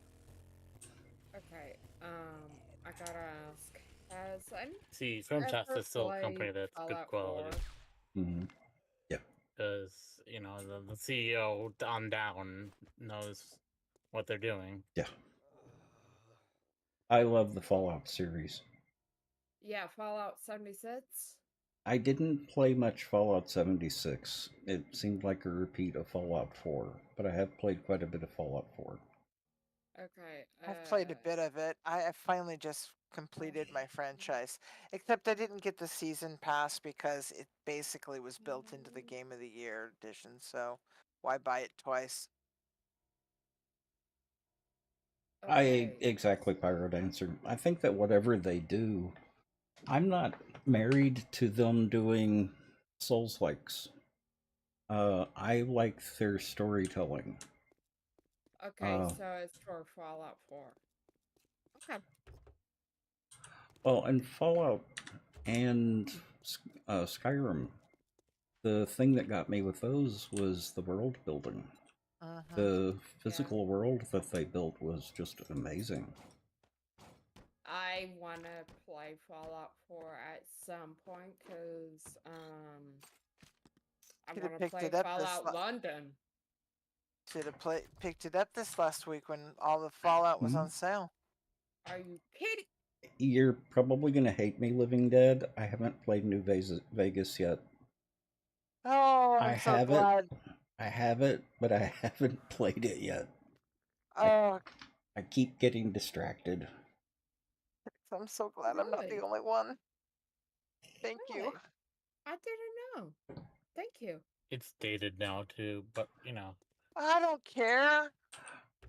Okay, I gotta ask, has anyone See, FromSoft ever is still a company played that's good Fallout 4? quality. Mm-hmm. Yeah. Because, the CEO on down knows what they're doing. Yeah. I love the Fallout series. Yeah, Fallout 76? I didn't play much Fallout 76. It seemed like a repeat of Fallout 4, but I have played quite a bit of Fallout 4. Okay, I've played a bit of it. I finally just completed my franchise, except I didn't get the season pass because it basically was built into the Game of the Year edition. So why buy it twice? I okay. exactly, Pyro Dancer. I think that whatever they do, I'm not married to them doing Souls likes. I like their storytelling. Okay, so it's for Fallout 4. Okay. Well, in Fallout and Skyrim, the thing that got me with those was the world building. The physical world that they built was just amazing. I want to play Fallout 4 at some point because I Should have want to picked play it up Fallout London. Should have picked it up this last week when all the Fallout was Mhm. on sale. Are you kidding? You're probably going to hate me, Living Dead. I haven't played New Vegas yet. Oh, I I'm so have glad. it. I have it, but I haven't played it yet. Oh, I keep getting distracted. I'm so glad I'm not the Really? only one. Thank you. Really? I didn't know. Thank you. It's dated now, too, but, I don't care.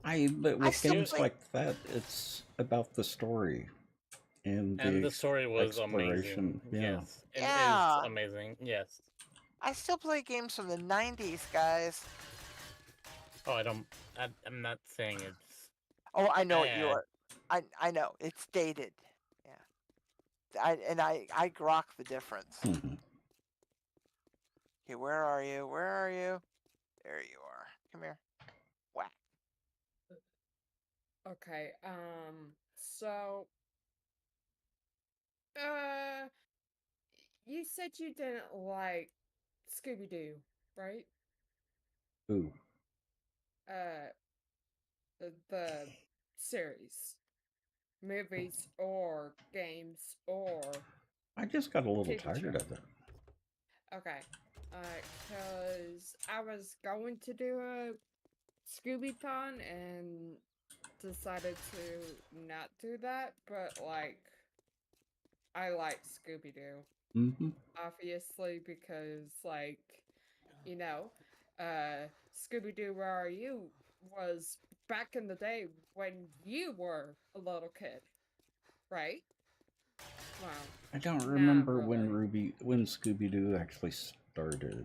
But I with still games play. like that, it's about the story and the story was exploration. amazing. Yeah. Yes. It is Yeah. amazing. Yes. I still play games from the 90s, guys. Oh, I'm not saying it's. Oh, I know what you bad. are. I know it's dated. Yeah. I grok the difference. Mhm. Okay, where are you? Where are you? There you are. Come here. Whack. Okay, so, uh, you said you didn't like Scooby-Doo, right? Ooh. The series, movies or games or I just got a little TV tired show. of it. Okay, cause I was going to do a Scooby-Thon and decided to not do that, but like, I like Scooby-Doo. Mm-hmm. Obviously, because like, you know, Scooby-Doo, Where Are You was back in the day when you were a little kid, right? Well, I don't not remember really. when Scooby Doo actually started.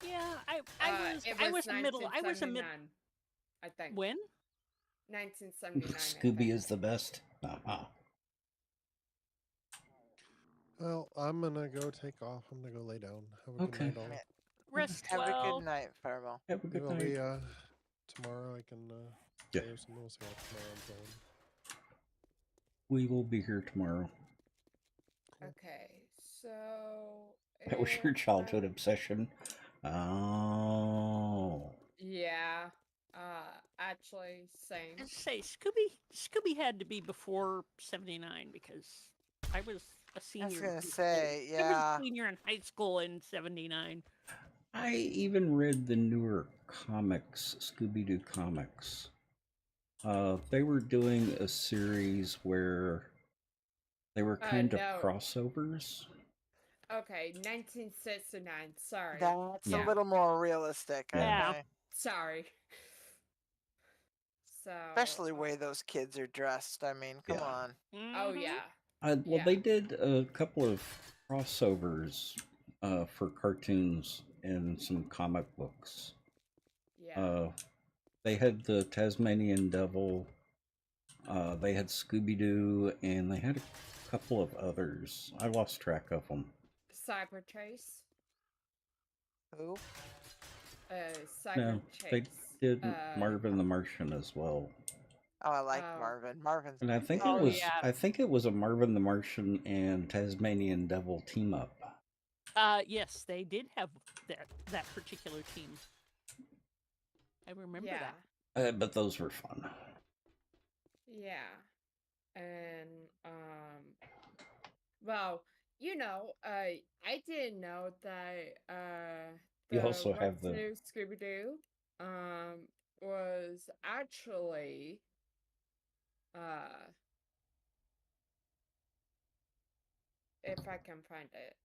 Yeah, It I was was a middle. I was a mid. 1979, I think. When? 1979, I Scooby think. is the best. Uh-huh. Well, I'm gonna go take off. I'm gonna go lay down. Have a Okay. good night, all. Rest Have a well. good night, Fireball. Have a Maybe good I'll night. be tomorrow. I can Yeah. play with someone else tomorrow. I'm going. We will be here tomorrow. Okay, so That was your if childhood I- obsession. Oh. Yeah. Actually, same. And say Scooby had to be before '79 because I was a senior. I was gonna in high school. say, I was yeah. a senior in high school in '79. I even read the newer comics, Scooby-Doo comics. They were doing a series where they were kind of No. crossovers. Okay, 1969. Sorry. That's a Yeah. little more realistic. Yeah. Okay. Sorry. So. Especially the way those kids are dressed. I mean, come Yeah. on. Oh Mhm. yeah. Well, Yeah. they did a couple of crossovers for cartoons and some comic books. Yeah. They had the Tasmanian Devil, they had Scooby-Doo, and they had a couple of others. I lost track of them. Cyber Chase. Who? Cyber No, they Chase. did Marvin the Martian as well. Oh, I like Oh. Marvin. Marvin's. And I think Oh, it was yeah. I think it was a Marvin the Martian and Tasmanian Devil team up. Yes, they did have that particular team. I remember Yeah. that. But those were fun. Yeah. And well, I didn't know that You the also have What's the New Scooby-Doo was actually if I can find it,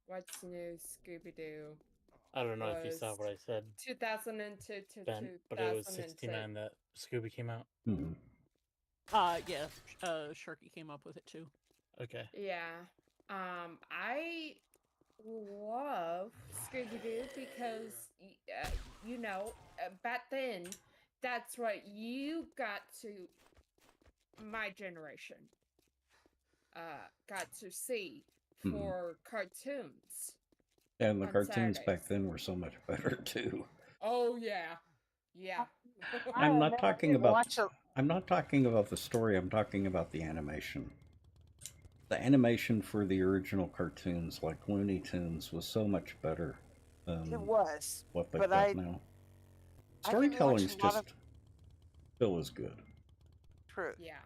What's New Scooby-Doo I don't know if you saw was what I said, 2002 to Ben, but it was 2006. '69 that Scooby came out. Mhm. Yeah, Sharky came up with it too. Okay. Yeah. I love Scooby Doo because, back then, that's what you got to, my generation, got to see for cartoons. And the on cartoons back Saturdays. then were so much better too. Oh, yeah. Yeah. I'm not talking about watch a- I'm not talking about the story, I'm talking about the animation. The animation for the original cartoons like Looney Tunes was so much better than It was, what they've but got now. I didn't watch Storytelling's a lot just of still as good. truth. Yeah.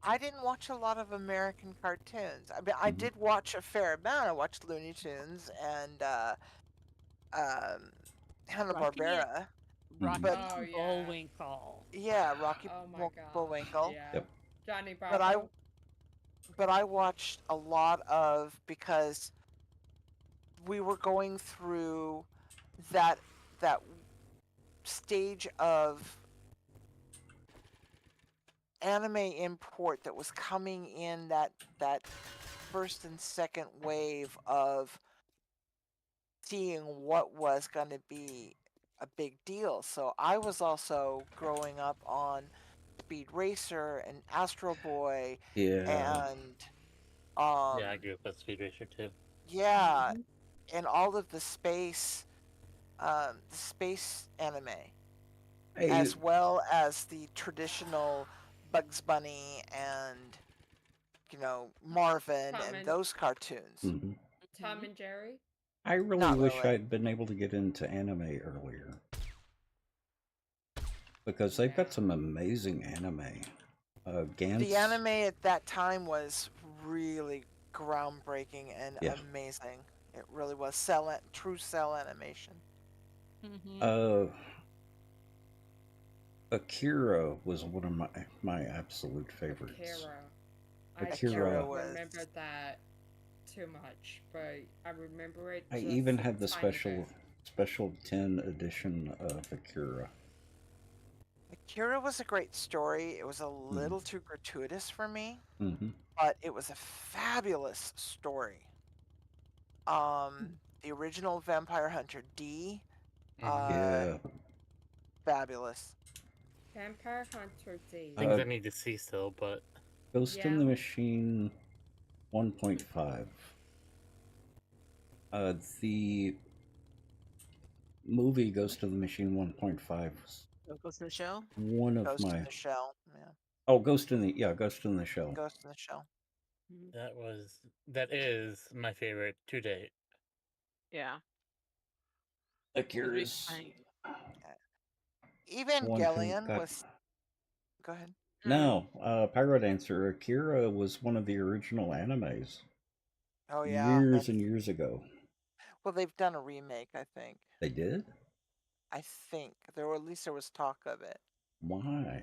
I didn't watch a lot of American cartoons. I mean, I Mhm. did watch a fair amount. I watched Looney Tunes and Hanna-Barbera. Rocky But- Oh, yeah. Bullwinkle. Yeah, Rocky Oh, my God. Bullwinkle. Yeah. Yep. Johnny But Bravo. I watched a lot of, because we were going through that stage of anime import that was coming in, that first and second wave of seeing what was going to be a big deal. So I was also growing up on Speed Racer and Astro Boy Yeah. and Yeah, I grew up with Speed Racer too. yeah, and all of the space anime, Hey, as well as the traditional Bugs Bunny and Marvin Tom and and- those cartoons. mhm. Tom and Jerry. I really Not wish really. I'd been able to get into anime earlier. Because they've Yeah. got some amazing anime. Gantz. The anime at that time was really groundbreaking and Yeah. amazing. It really was true cell animation. Mm-hmm. Akira was one of my absolute favorites. Akira. Akira I don't was- remember that too much, but I remember it. I just even a had the tiny special 10 edition of Akira. Akira was a great story. It was a little too gratuitous for me, Mm-hmm. but it was a fabulous story. The original Vampire Hunter D, Yeah. fabulous. Vampire Hunter D. Things I need to see still, but Ghost in Yeah. the Machine 1.5. The movie Ghost of the Machine 1.5 was Ghost in the Shell. one of Ghost in my. the Shell. Yeah. Oh, Ghost in the Shell. Ghost in the Shell. That is my favorite to date. Yeah. Akira's one who Evangelion got. was. Go ahead. No, Pyro Dancer. Akira was one of the original animes. Oh yeah. Years and years ago. Well, they've done a remake, I think. They did? I think there, at least there was talk of it. Why?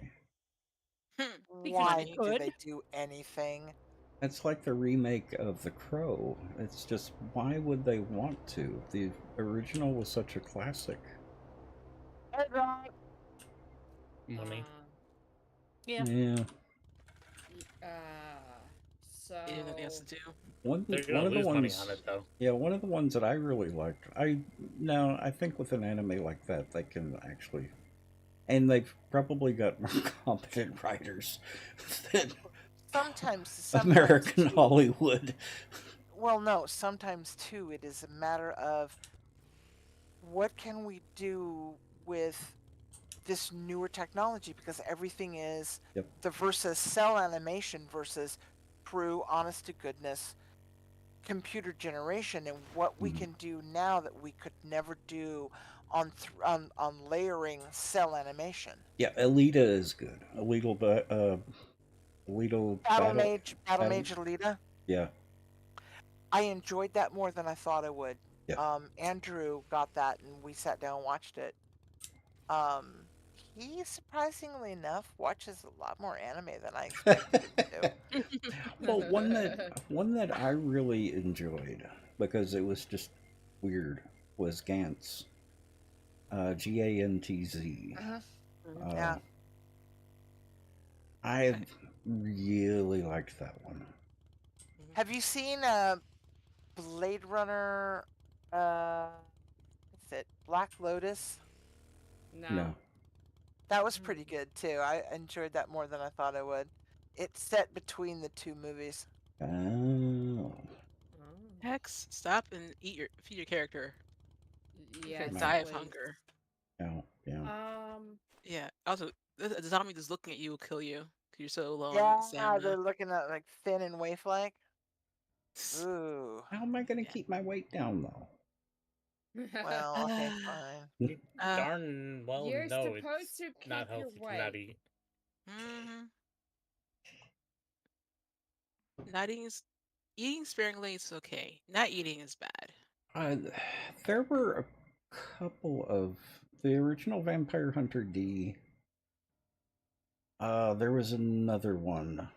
Why do they do anything? It's like the remake of The Crow. It's just, why would they want to? The original was such a classic. Money. Yeah. Yeah. So You have nothing else to do. One They're of gonna the lose money ones, on it though. yeah, one of the ones that I really liked. I think with an anime like that, they can actually, and they've probably got more competent writers than Sometimes American too. Hollywood. Well, no, sometimes too, it is a matter of what can we do with this newer technology, because everything is the versus cell animation versus true, honest to goodness computer generation, and what we can do now that we could never do on layering cell animation. Yeah, Alita is good. Battle Mage Alita. Yeah. I enjoyed that more than I thought I would. Yeah. Andrew got that, and we sat down and watched it. He surprisingly enough watches a lot more anime than I expected him to. Well, one that I really enjoyed because it was just weird was Gantz. Gantz. Yeah. I really liked that one. Have you seen Blade Runner? What's it? Black Lotus? No. That was pretty good too. I enjoyed that more than I thought I would. It's set between the two movies. Oh. Hex, stop and feed your character. Yeah. Die of hunger. Oh, yeah. Yeah. Also, the zombie just looking at you will kill you because you're so low on Yeah, stamina. they're looking at like thin and waif-like. Ooh. How am I going to keep my weight down though? Well, okay, fine. Darn well You're no, supposed it's to not keep your healthy to not weight. eat. Not eating sparingly is okay. Not eating is bad. There were a couple of the original Vampire Hunter D. There was another one.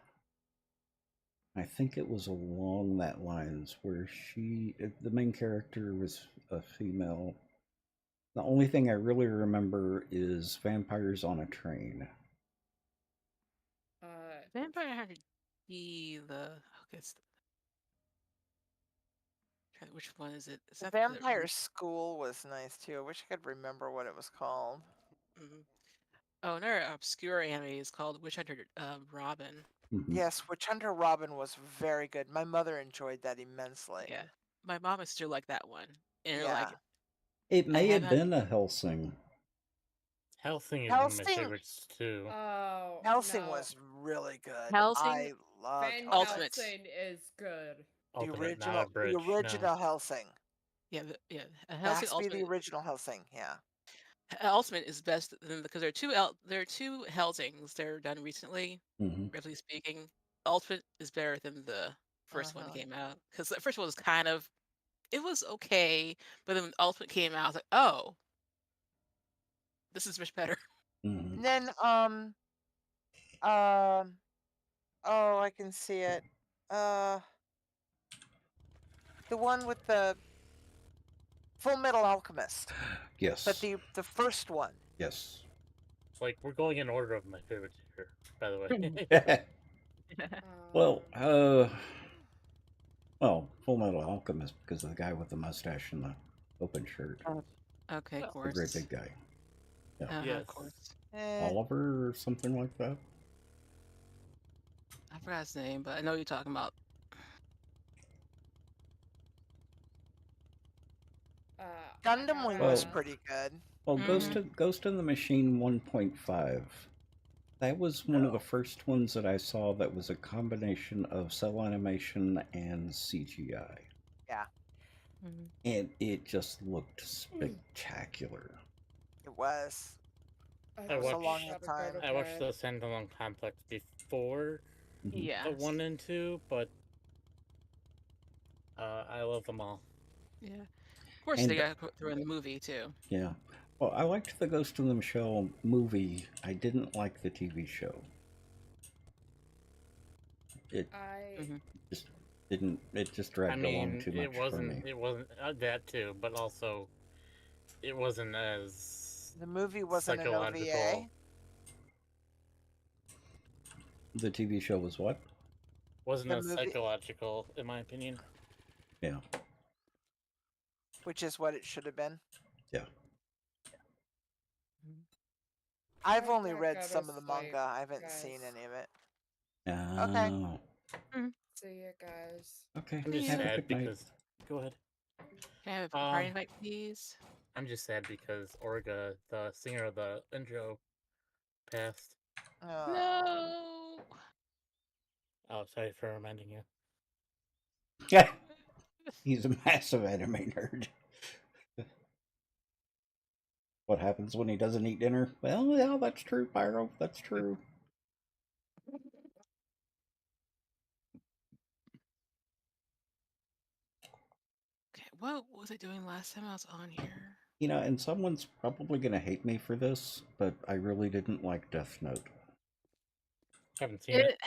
I think it was along that lines where the main character was a female. The only thing I really remember is Vampires on a Train. Vampire Hunter D. Which one is it? Is that Vampire School was nice too. I wish I could remember what it was called. Oh, another obscure anime is called Witch Hunter Robin. Yes, Witch Hunter Robin was very good. My mother enjoyed that immensely. Yeah, my mom and sister like that one, and Yeah. It may have been a Hellsing. Hellsing is one of my favorites too. Oh, Hellsing was really good. Hellsing? I loved Ultimate. Hellsing is good. The Ultimate, not original, Abridged, the original Hellsing. Yeah, It Hellsing has to be Ultimate. the original Hellsing. Yeah. Ultimate is best because there are two Hellsings that are done recently. Relatively speaking, Ultimate is better than the first one that came out because the first one was it was okay, but then when Ultimate came out, I was like, oh, this is much better. And then oh, I can see it. The one with the Full Metal Alchemist. Yes. But the first one. Yes. It's like we're going in order of my favorites here, by the way. Well, Full Metal Alchemist because of the guy with the mustache and the open shirt. Okay, of course. The great big guy. Yeah. Yes. Of course. Oliver or something like that. I forgot his name, but I know what you're talking about. Gundam Wing was pretty good. Well, Ghost in the Machine 1.5. That was one of the first ones that I saw that was a combination of cell animation and CGI. Yeah. And it just looked spectacular. It was. I was a long time. I watched the Standalone Complex before the 1 and 2, but I love them all. Yeah. Of course, they got through in the movie, too. Yeah. Well, I liked the Ghost in the Shell movie. I didn't like the TV show. It just didn't. It just dragged along too much for me. It wasn't that too, but also it wasn't as the movie wasn't an OVA. The TV show was what? Wasn't as psychological, in my opinion. Yeah. Which is what it should have been. Yeah. I've only read some of the manga. I haven't seen any of it. Okay. See you guys. Okay. I'm just sad because. Go ahead. Can I have a party invite, please? I'm just sad because Orga, the singer of the intro, passed. No. Oh, sorry for reminding you. Yeah. He's a massive anime nerd. What happens when he doesn't eat dinner? Well, yeah, that's true, Pyro. That's true. Okay, what was I doing last time I was on here? You know, and someone's probably going to hate me for this, but I really didn't like Death Note. Haven't seen it.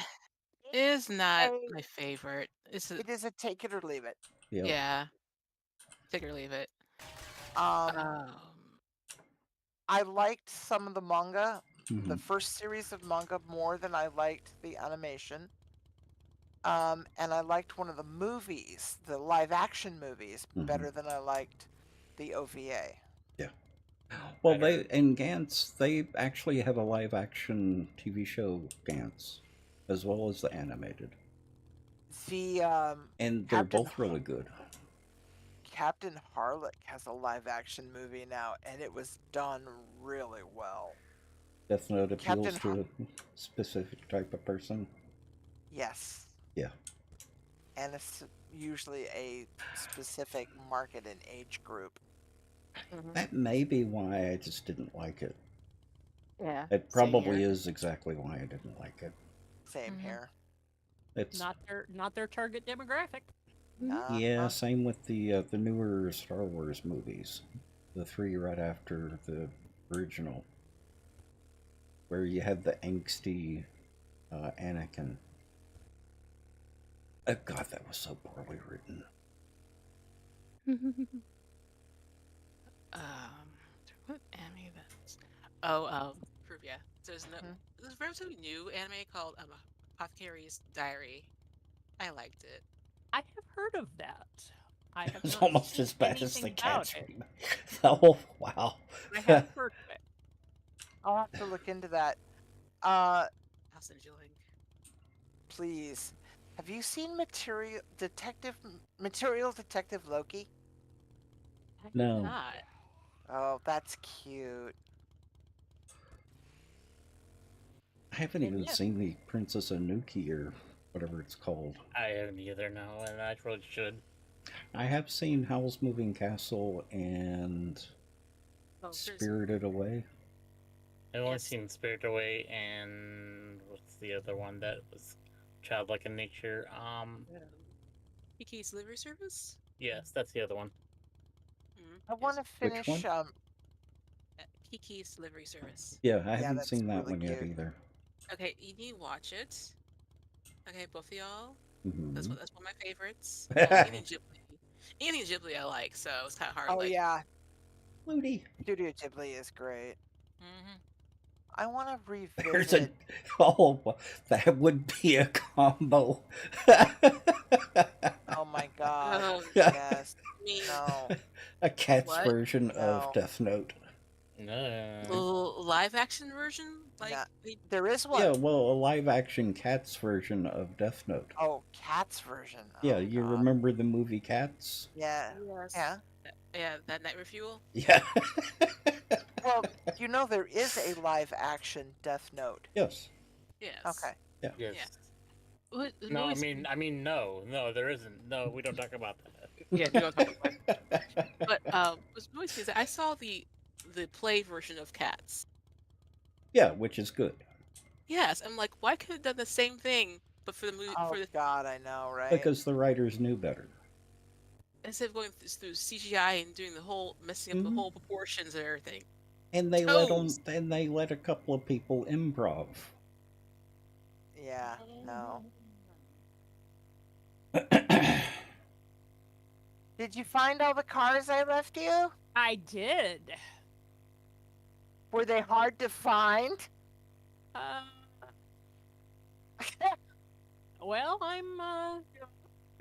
It is not my favorite. It is a take it or leave it. Yep. Yeah. Take it or leave it. I liked some of the manga, the first series of manga, more than I liked the animation. And I liked one of the movies, the live action movies, better than I liked the OVA. Yeah. Well, in Gantz, they actually have a live action TV show, Gantz, as well as the animated. And they're both really good. Captain Harlock has a live action movie now, and it was done really well. Death Note appeals to a specific type of person? Yes. Yeah. And it's usually a specific market and age group. That may be why I just didn't like it. Yeah. It probably is exactly why I didn't like it. Same here. It's not their target demographic. Yeah, same with the newer Star Wars movies, the 3 right after the original, where you have the angsty Anakin. Oh God, that was so poorly written. What anime that's? Pruvia. There's a relatively new anime called Apothecary's Diary. I liked it. I have heard of that. I have It's not almost seen as bad as the anything Cats about it. remake. Oh wow! I have heard of it. I'll have to look into that. House enjoying. Please, have you seen Material Detective Loki? No. Not. Oh, that's cute. I haven't even seen the Princess Anuki or whatever it's called. I haven't either, no, and I really should. I have seen Howl's Moving Castle and Spirited Away. I've only seen Spirited Away and what's the other one that was childlike in nature? Kiki's Delivery Service? Yes, that's the other one. I want to finish. Kiki's Delivery Service. Yeah, I haven't seen that one yet either. Okay, you need to watch it. Okay, both of y'all. That's one of my favorites. Anything Ghibli I like, so it's kind of hard. Oh yeah, Flutie. Studio Ghibli is great. I want to revisit. There's that would be a combo. Oh my God! Yes. No. A cat's version of Death Note. No. Live action version? There is one. Yeah, well, a live action Cats version of Death Note. Oh, Cats version. Yeah, you remember the movie Cats? Yeah. Yes. Yeah. Yeah, that Night Refuel. Yeah. Well, you know there is a live action Death Note. Yes. Yes. Okay. Yeah. Yes. Yeah. Well, the No, movie's- no, there isn't. No, we don't talk about that. Yeah, we don't talk about it. But what's really is I saw the play version of Cats. Yeah, which is good. Yes, I'm like, why could have done the same thing, but for the movie Oh for the God, I know, right? Because the writers knew better. instead of going through CGI and doing the whole messing up the whole proportions and everything. And they Toes. let a couple of people improv. Yeah, no. Did you find all the cars I left you? I did. Were they hard to find? Well, I'm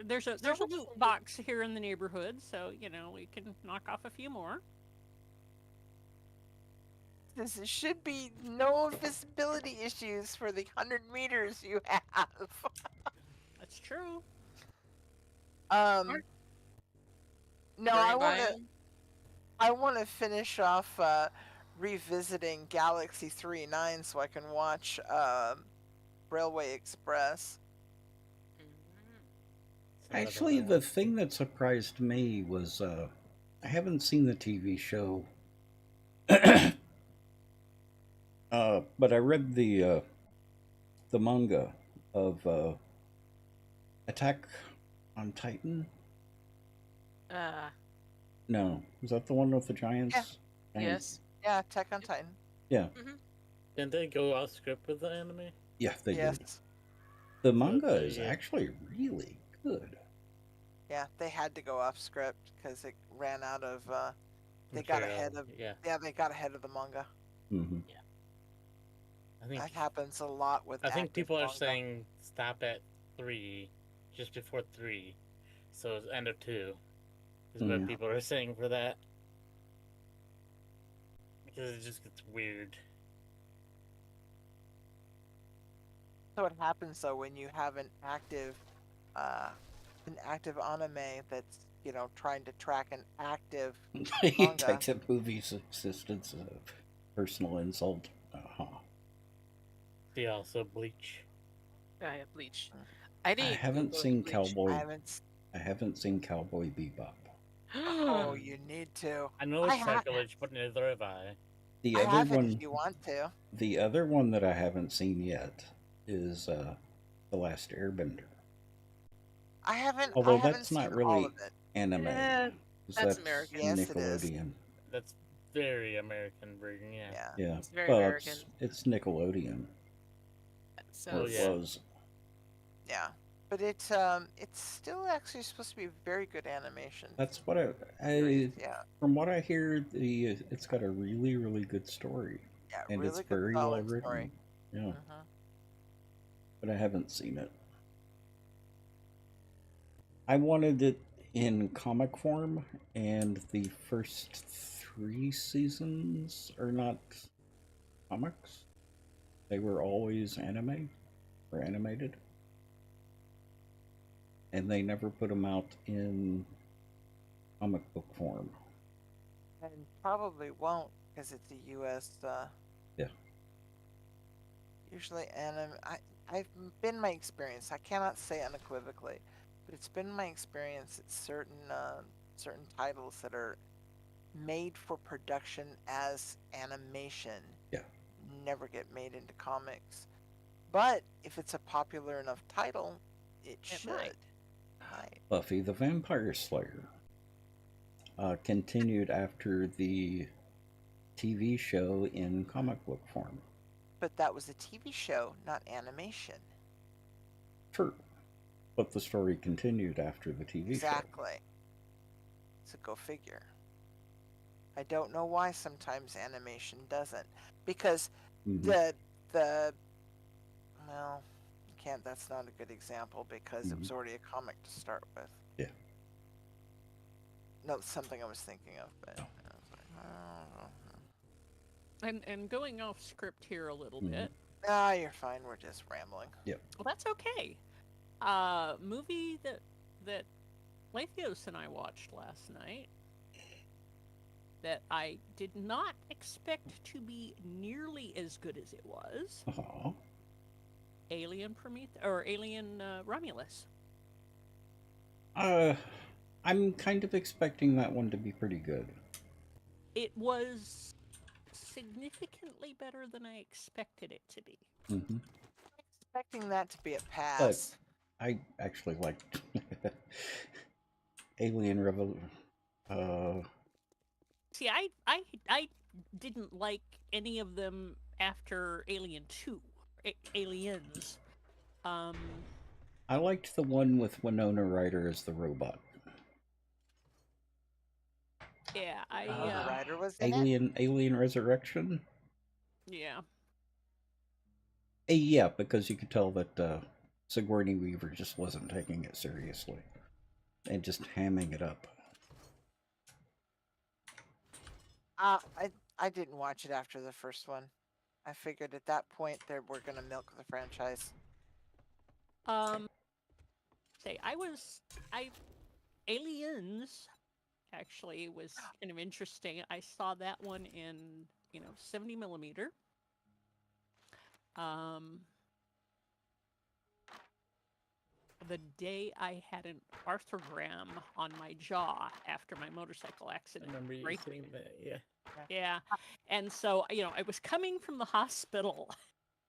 there's a loot box here in the neighborhood, so we can knock off a few more. This should be no visibility issues for the 100 meters you have. That's true. No, I want to finish off revisiting Galaxy 3-9 so I can watch Railway Express. Actually, the thing that surprised me was I haven't seen the TV show, but I read the manga of Attack on Titan. No, is that the one with the giants? Yeah. Yes. Yeah, Attack on Titan. Yeah. Didn't they go off script with the anime? Yeah, they Yes. did. The manga Okay, is yeah. actually really good. Yeah, they had to go off script because it ran out of. They I'm got sure, ahead of. Yeah, Yeah, they got ahead of the manga. Mm-hmm. I think That happens a lot with. I think active people are manga. saying stop at 3, just before 3, so it's end of 2. Is what Yeah. people are saying for that. Because it just gets weird. So what happens though when you have an active anime that's trying to track an active You manga. take the movie's existence as a personal insult. See also Bleach. I have Bleach. I didn't. haven't Google seen Bleach. Cowboy. I I haven't seen Cowboy Bebop. Oh, you need to. I know it's sacrilege, but neither have I. The I other have it one, if you want to. the other one that I haven't seen yet is The Last Airbender. I haven't. Although I haven't that's not seen really all of it. anime. Eh, 'cause that's American. Yes, it is. Nickelodeon. That's very American version, yeah. Yeah. Yeah, It's very well, American. it's Nickelodeon. So Or it yeah. was. Yeah. But it's still actually supposed to be very good animation. That's what Yeah. From what I hear, it's got a really, really good story, Yeah. and really it's good, very well solid written. story. Yeah, Mhm. but I haven't seen it. I wanted it in comic form, and the first 3 seasons are not comics. They were always anime or animated. And they never put them out in comic book form. And probably won't because it's a U.S. Yeah. Usually I've been my experience. I cannot say unequivocally, but it's been my experience that certain titles that are made for production as animation never get made into comics. But if it's a popular enough title, it should. might. Buffy the Vampire Slayer continued after the TV show in comic book form. But that was a TV show, not animation. True. But the story continued after the TV show. Exactly. So go figure. I don't know why sometimes animation doesn't. Because Mhm. well, you can't, that's not a good example because it was already a comic to start with. Yeah. No, something I was thinking of, but I was like, oh. And going off script here a little Mhm. bit. Ah, you're fine. We're just rambling. Well, that's okay. Movie that Lathios and I watched last night. that I did not expect to be nearly as good as it was. Alien Romulus. I'm kind of expecting that one to be pretty good. It was significantly better than I expected it to be. Mm-hmm. Expecting that to be a pass. But I actually liked Alien Revolution. See, I didn't like any of them after Alien 2. Aliens. I liked the one with Winona Ryder as the robot. Yeah, the Ryder was in Alien Resurrection? Yeah. Yeah, because you could tell that Sigourney Weaver just wasn't taking it seriously. And just hamming it up. I didn't watch it after the first one. I figured at that point they were going to milk the franchise. Aliens actually was kind of interesting. I saw that one in 70 millimeter. The day I had an arthrogram on my jaw after my motorcycle accident. I remember you saying that, yeah. Yeah. And so, I was coming from the hospital,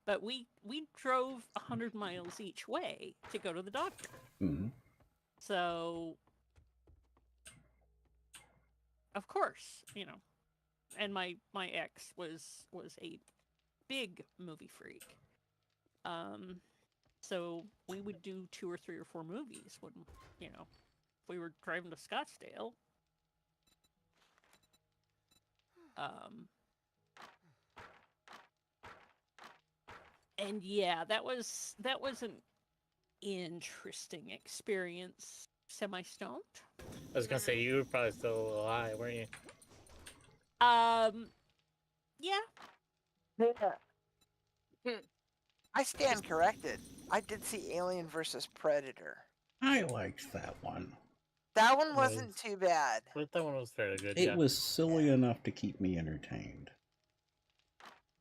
but we drove 100 miles each way to go to the doctor. Mm-hmm. So, of course, and my ex was a big movie freak. So we would do 2 or 3 or 4 movies when, if we were driving to Scottsdale. And yeah, that was an interesting experience. Semi-stoned. I was gonna say, you were probably still alive, weren't you? Yeah. I stand corrected. I did see Alien vs. Predator. I liked that one. That one wasn't too bad. That one was fairly good. It was silly enough to keep me entertained.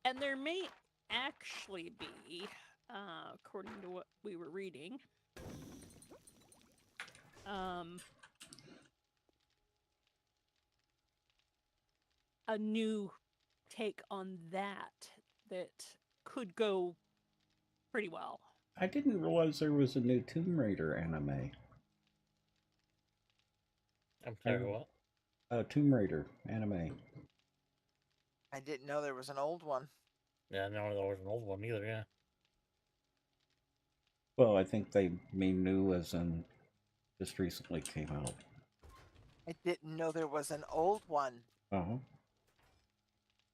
And there may actually be, according to what we were reading, a new take on that could go pretty well. I didn't realize there was a new Tomb Raider anime. I'm sorry, what? Tomb Raider anime. I didn't know there was an old one. Yeah, no, there was an old one either, yeah. Well, I think they mean new as in just recently came out. I didn't know there was an old one. Uh-huh.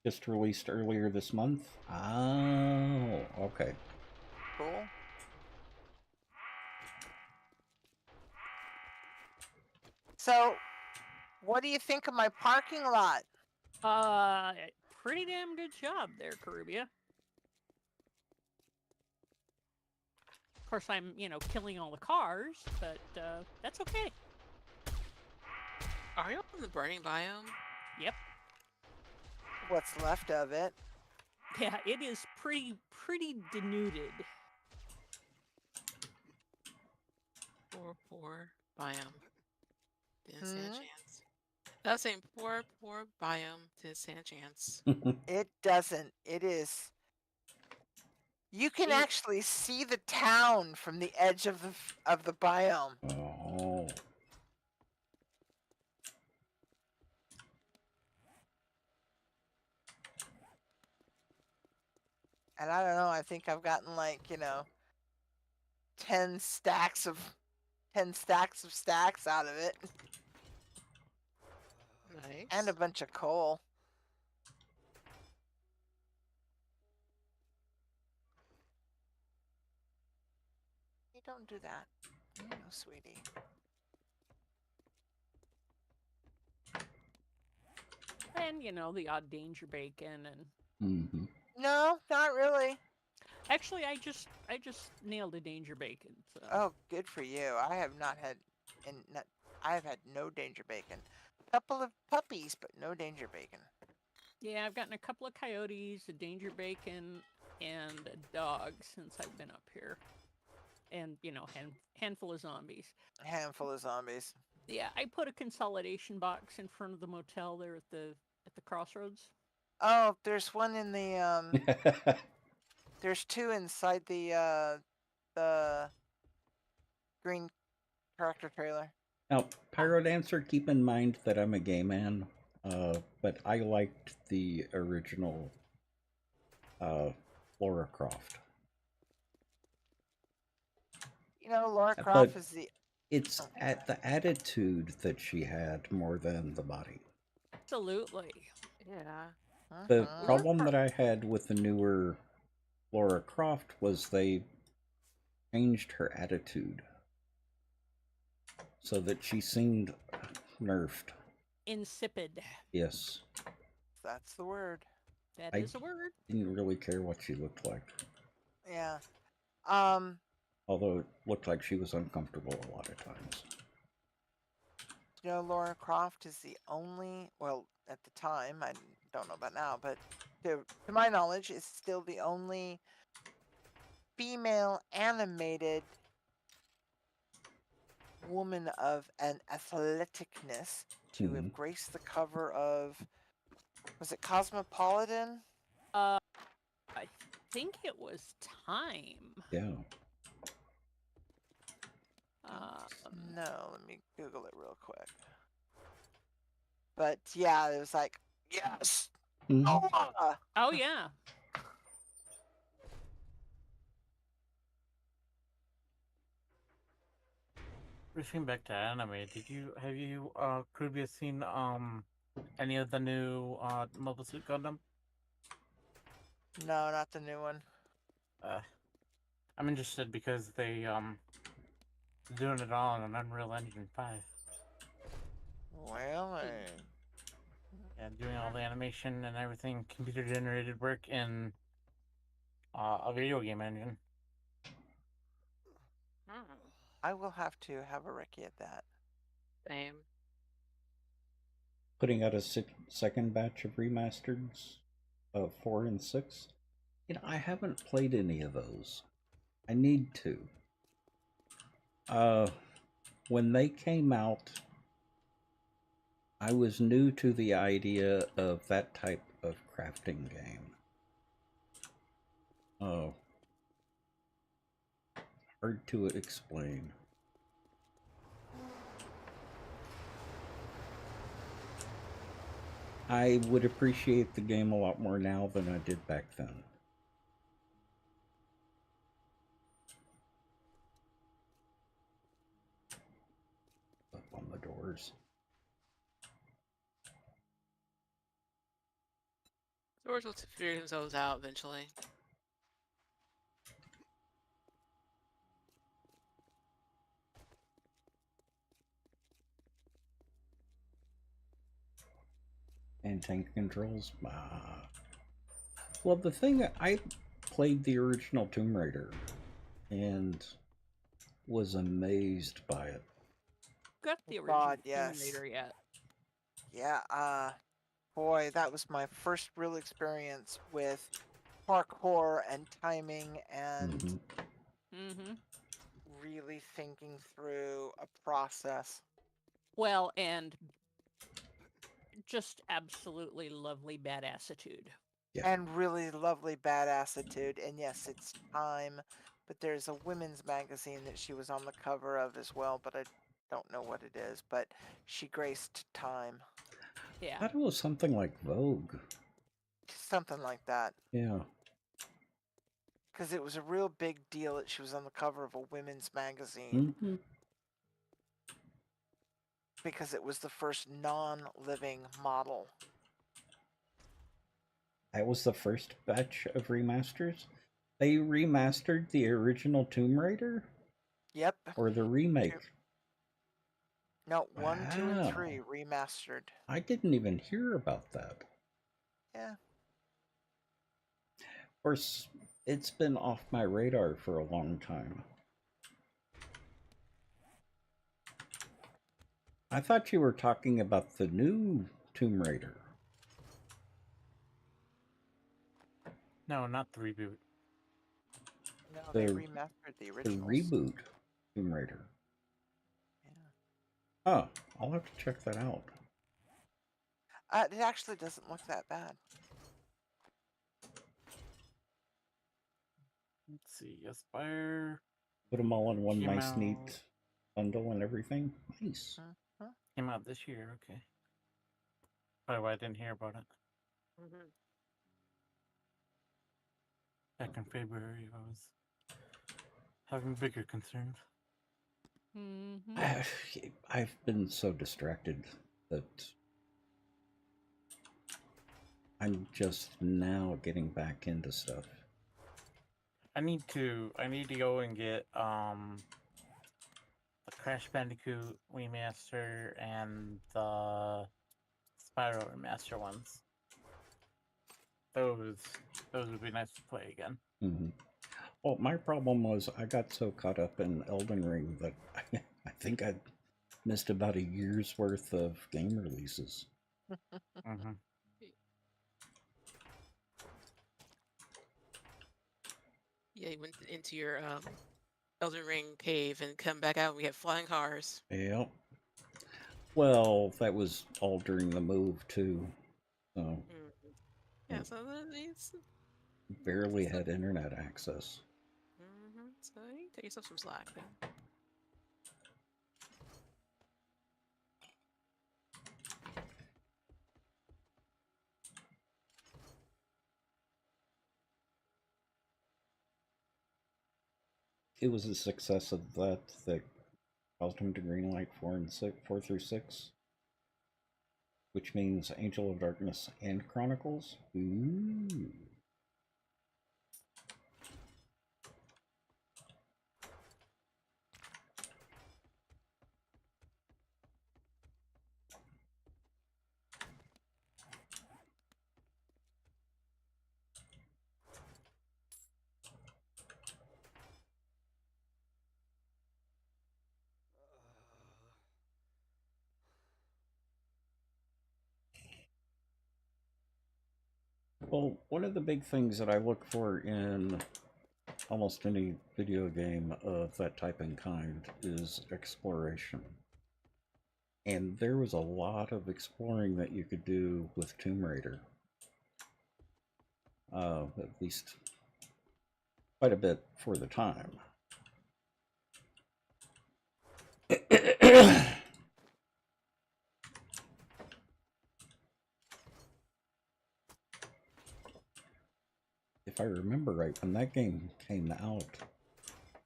Just released earlier this month? Oh, okay. Cool. So, what do you think of my parking lot? Pretty damn good job there, Caribia. Of course, I'm, killing all the cars, but that's okay. Are you in the burning biome? Yep. What's left of it? Yeah, it is pretty denuded. Poor biome. Didn't stand a chance. I was saying poor biome didn't stand a chance. It doesn't. It is. You can actually see the town from the edge of the biome. Oh. And I don't know, I think I've gotten 10 stacks of stacks out of it. Nice. And a bunch of coal. Hey, don't do that. No, sweetie. And, the odd danger bacon and... Mm-hmm. No, not really. Actually, I just nailed a danger bacon. So. Oh, good for you. I have not had, I have had no danger bacon. couple of puppies, but no danger bacon. Yeah, I've gotten a couple of coyotes, a danger bacon, and a dog since I've been up here. And, handful of zombies. A handful of zombies. Yeah, I put a consolidation box in front of the motel there at the crossroads. Oh, there's one in the there's two inside the green tractor trailer. Now, Pyro Dancer, keep in mind that I'm a gay man, but I liked the original Laura Croft. Laura Croft is the... It's at the attitude that she had more than the body. Absolutely. Yeah. The problem that I had with the newer Laura Croft was they changed her attitude so that she seemed nerfed. Insipid. Yes. That's the word. That is a word. Didn't really care what she looked like. Yeah. Although it looked like she was uncomfortable a lot of times. Laura Croft is the only, well, at the time, I don't know about now, but to my knowledge, is still the only female animated woman of an athleticness to have graced the cover of, was it Cosmopolitan? I think it was Time. Yeah. No, let me Google it real quick. But yeah, it was like, yes. Oh yeah. Switching back to anime, have you Krubia seen any of the new Mobile Suit Gundam? No, not the new one. I'm interested because they doing it all on an Unreal Engine 5. Well, yeah, doing all the animation and everything, computer generated work in a video game engine. I will have to have a recce at that. Same. Putting out a second batch of remasters of 4 and 6. I haven't played any of those. I need to. When they came out, I was new to the idea of that type of crafting game. Hard to explain. I would appreciate the game a lot more now than I did back then. Up on the doors. Doors will figure themselves out eventually. And tank controls. Well, the thing, I played the original Tomb Raider and was amazed by it. Got the original God, yes. Tomb Raider yet? Yeah, boy, that was my first real experience with parkour and timing and really thinking through a process. Well, and just absolutely lovely badassitude. Yeah. And really lovely badassitude. And yes, it's Time, but there's a women's magazine that she was on the cover of as well, but I don't know what it is, but she graced Time. Yeah. I thought it was something like Vogue. Something like that. Yeah. Because it was a real big deal that she was on the cover of a women's magazine. Because it was the first non-living model. That was the first batch of remasters? They remastered the original Tomb Raider? Yep. Or the remake? No, 1, 2, and Wow. 3 remastered. I didn't even hear about that. Yeah. Of course, it's been off my radar for a long time. I thought you were talking about the new Tomb Raider. No, not the reboot. No, The- they remastered the The originals. reboot Tomb Raider. Yeah. Oh, I'll have to check that out. It actually doesn't look that bad. Let's see, Aspire Put them all in one Came nice, out- neat bundle and everything. Nice. came out this year. Okay. Probably why I didn't hear about it. Mhm. Back in February, I was having bigger concerns. I've been so distracted that I'm just now getting back into stuff. I need to go and get the Crash Bandicoot remaster and the Spyro remaster ones. Those would be nice to play again. Mm-hmm. Well, my problem was I got so caught up in Elden Ring that I think I missed about a year's worth of game releases. Mm-hmm. Yeah, you went into your Elden Ring cave and come back out and we had flying cars. Yep. Well, that was all during the move too. So Mhm. Yeah, so it's barely had internet access. so you take yourself some slack then. It was a success of that caused him to greenlight 4 through 6, which means Angel of Darkness and Chronicles. Ooh. Well, one of the big things that I look for in almost any video game of that type and kind is exploration. And there was a lot of exploring that you could do with Tomb Raider. At least quite a bit for the time. If I remember right, when that game came out,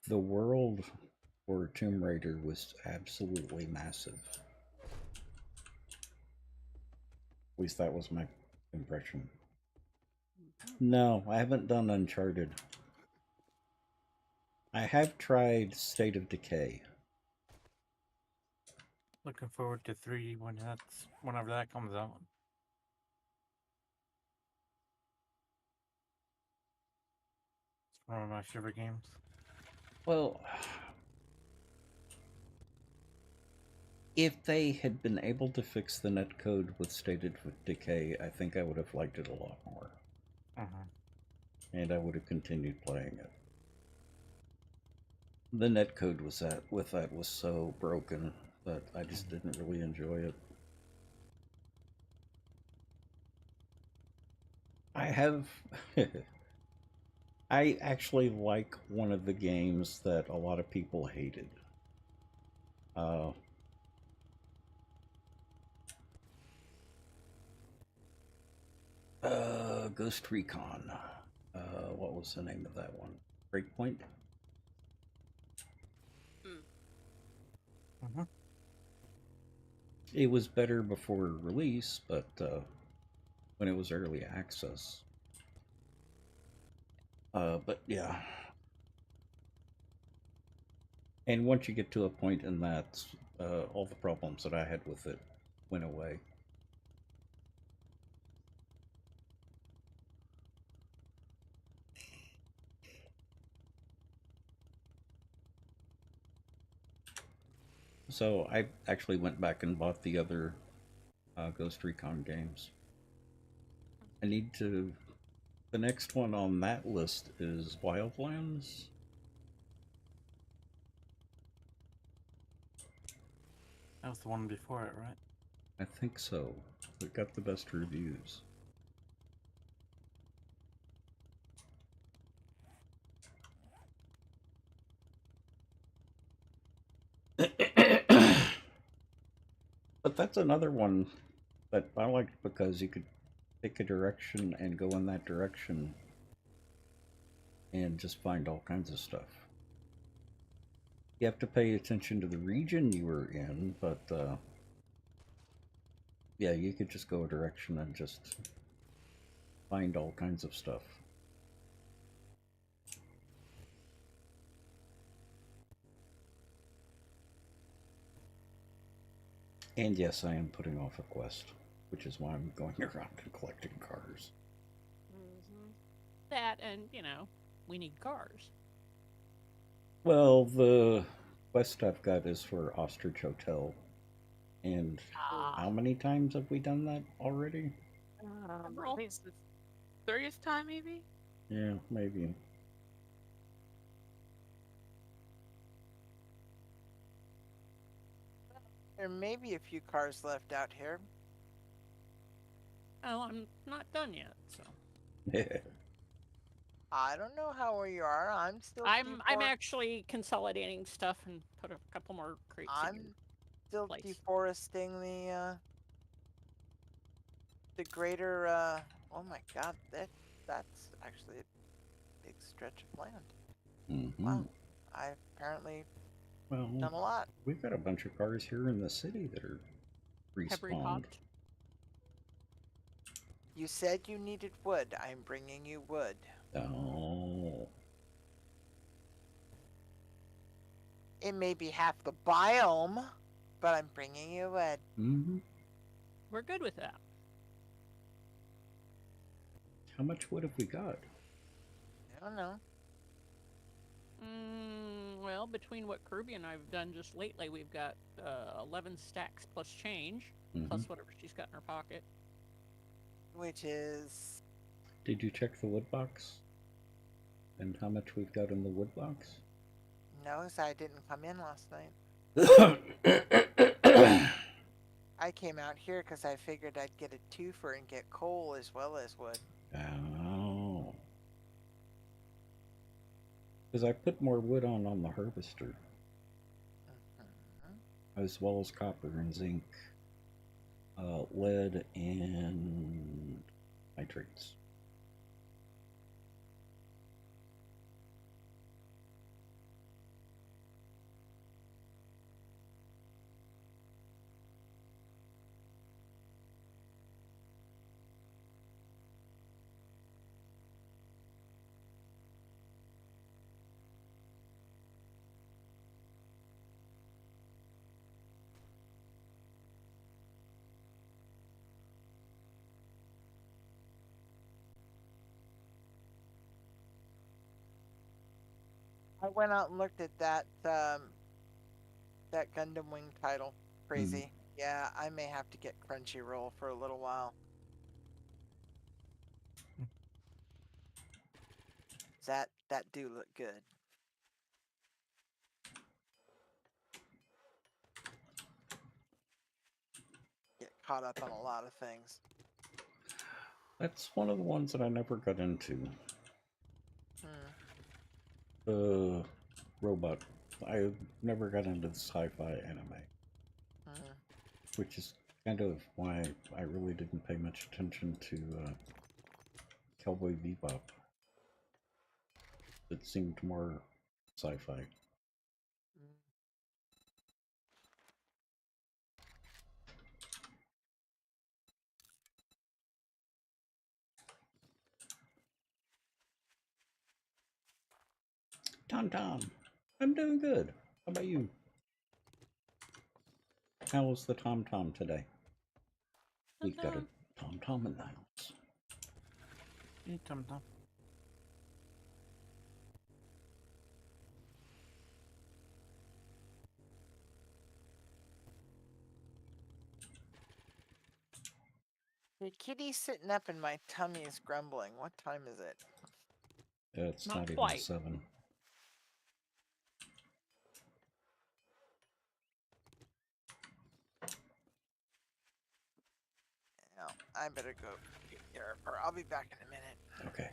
the world for Tomb Raider was absolutely massive. At least that was my impression. No, I haven't done Uncharted. I have tried State of Decay. Looking forward to 3 whenever that comes out. It's one of my favorite games. Well, if they had been able to fix the netcode with State of Decay, I think I would have liked it a lot more. And I would have continued playing it. The netcode with that was so broken that I just didn't really enjoy it. I have I actually like one of the games that a lot of people hated. Ghost Recon. What was the name of that one? Breakpoint? It was better before release, but when it was early access. But yeah. And once you get to a point in that, all the problems that I had with it went away. So I actually went back and bought the other Ghost Recon games. I need to. The next one on that list is Wildlands. That was the one before it, right? I think so. It got the best reviews. But that's another one that I liked because you could pick a direction and go in that direction and just find all kinds of stuff. You have to pay attention to the region you were in, but yeah, you could just go a direction and just find all kinds of stuff. And yes, I am putting off a quest, which is why I'm going around and collecting cars. That and, we need cars. Well, the quest I've got is for Ostrich Hotel. And how many times have we done that already? I think it's the 30th time, maybe? Yeah, maybe. There may be a few cars left out here. Oh, I'm not done yet, so. I don't know how you are. I'm still. I'm actually consolidating stuff and put a couple more crates in. I'm still deforesting the greater. Oh my God, that's actually a big stretch of land. Mm-hmm. Wow, I've apparently done a lot. We've got a bunch of cars here in the city that are respawned. You said you needed wood. I'm bringing you wood. Oh. It may be half the biome, but I'm bringing you wood. Mm-hmm. We're good with that. How much wood have we got? I don't know. Well, between what Kirby and I've done just lately, we've got 11 stacks plus change, plus whatever she's got in her pocket. Which is... Did you check the wood box? And how much we've got in the wood box? No, because I didn't come in last night. I came out here because I figured I'd get a twofer and get coal as well as wood. Oh. Because I put more wood on the harvester. As well as copper and zinc, lead and nitrates. I went out and looked at that that Gundam Wing title. Crazy. Yeah, I may have to get Crunchyroll for a little while. That do look good. Get caught up on a lot of things. That's one of the ones that I never got into. The robot. I never got into the sci-fi anime. Which is kind of why I really didn't pay much attention to Cowboy Bebop. It seemed more sci-fi. Tom, I'm doing good. How about you? How was the Tom today? We've got a Tom in the house. Hey, Tom. The kitty's sitting up and my tummy is grumbling. What time is it? It's Not not even quite. 7. No, I better go here, or I'll be back in a minute. Okay.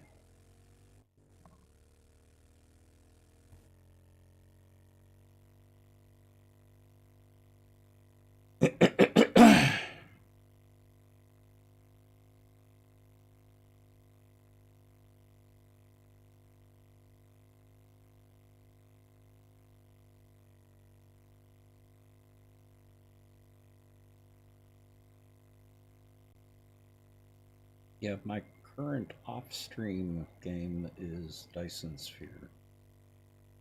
Yeah, my current off-stream game is Dyson Sphere.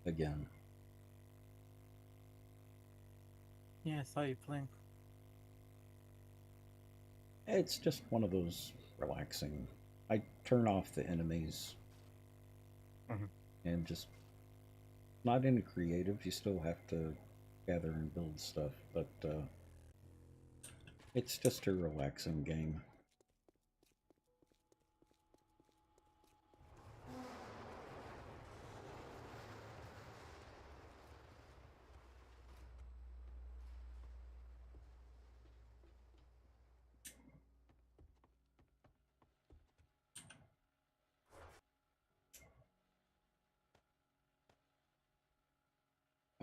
Again. Yeah, I saw you playing. It's just one of those relaxing. I turn off the enemies and just not into creative. You still have to gather and build stuff, but it's just a relaxing game.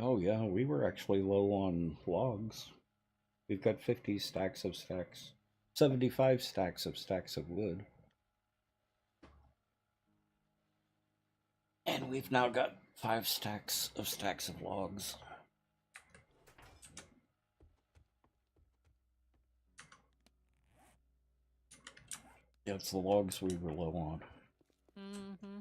Oh yeah, we were actually low on logs. We've got 50 stacks of stacks, 75 stacks of wood. And we've now got 5 stacks of logs. Yeah, it's the logs we were low on. Mm-hmm.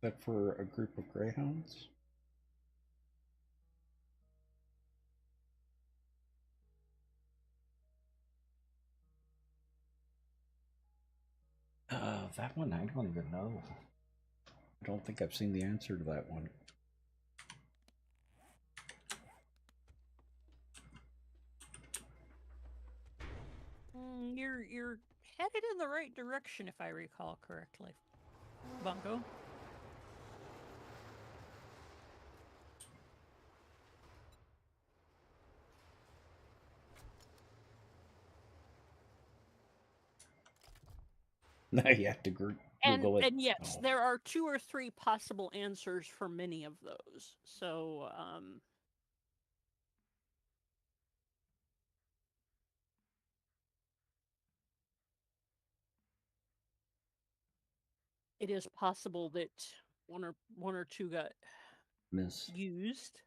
That for a group of greyhounds? That one I don't even know. I don't think I've seen the answer to that one. You're headed in the right direction, if I recall correctly, Bunko. Now you have to Google it. And yes, there are 2 or 3 possible answers for many of those. So, it is possible that one or 2 got Missed. used.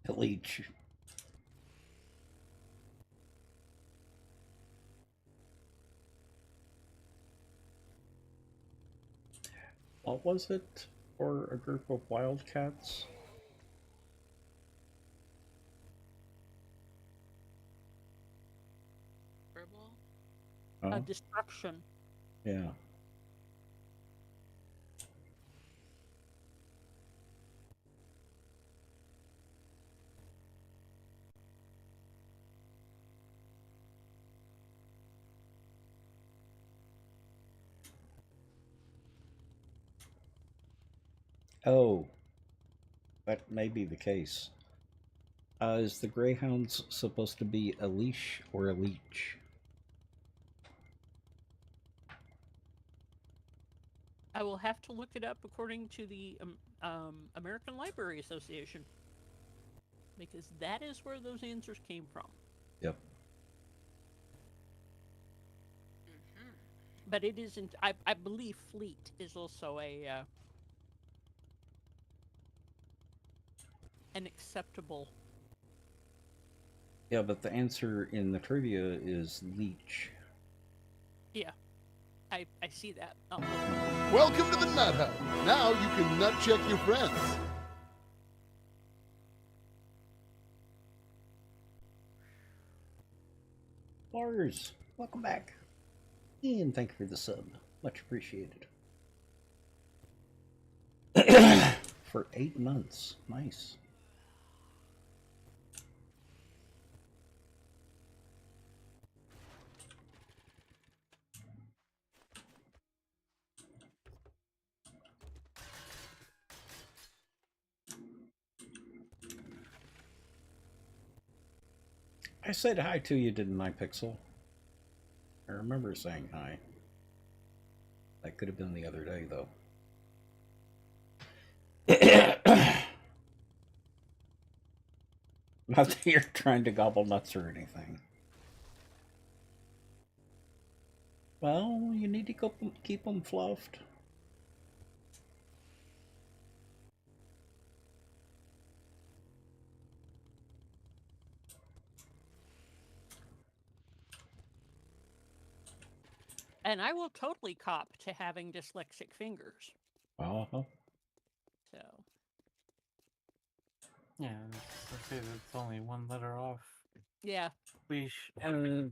Leech. What was it for a group of wildcats? Verbal? Oh, Destruction. yeah. Oh, that may be the case. Is the greyhounds supposed to be a leash or a leech? I will have to look it up according to the American Library Association, because that is where those answers came from. Yep. But it isn't. I believe fleet is also a an acceptable. Yeah, but the answer in the trivia is leech. Yeah, I see that. Oh. Welcome to the Nut Hut. Now you can nut check your friends. Lars, welcome back. And thank you for the sub. Much appreciated. For 8 months. Nice. I said hi to you, didn't I, Pixel? I remember saying hi. That could have been the other day, though. Not that you're trying to gobble nuts or anything. Well, you need to keep them fluffed. And I will totally cop to having dyslexic fingers. Uh-huh. So. Yeah, let's say it's only one letter off. Yeah. Leash and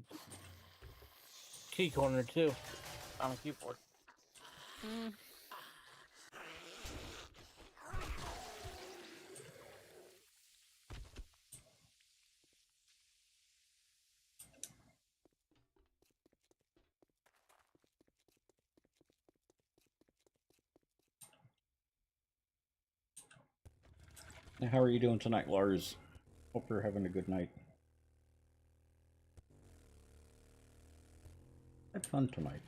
key corner too on a keyboard. Mm. How are you doing tonight, Lars? Hope you're having a good night. Had fun tonight.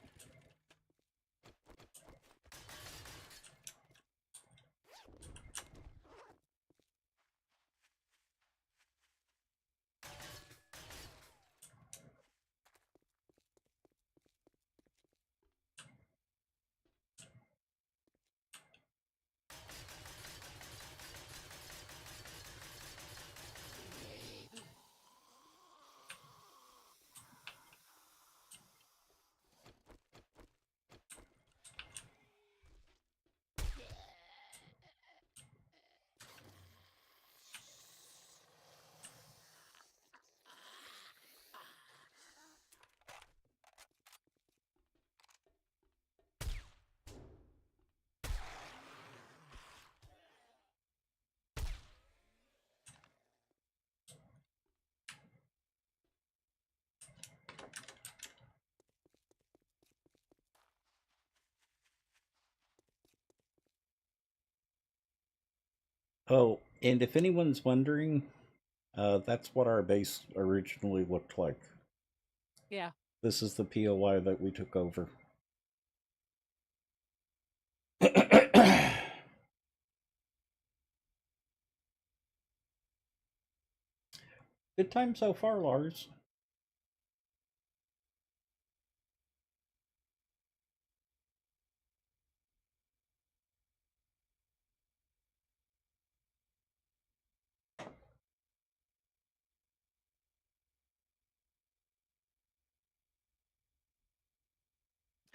Oh, and if anyone's wondering, that's what our base originally looked like. Yeah. This is the POI that we took over. Good time so far, Lars.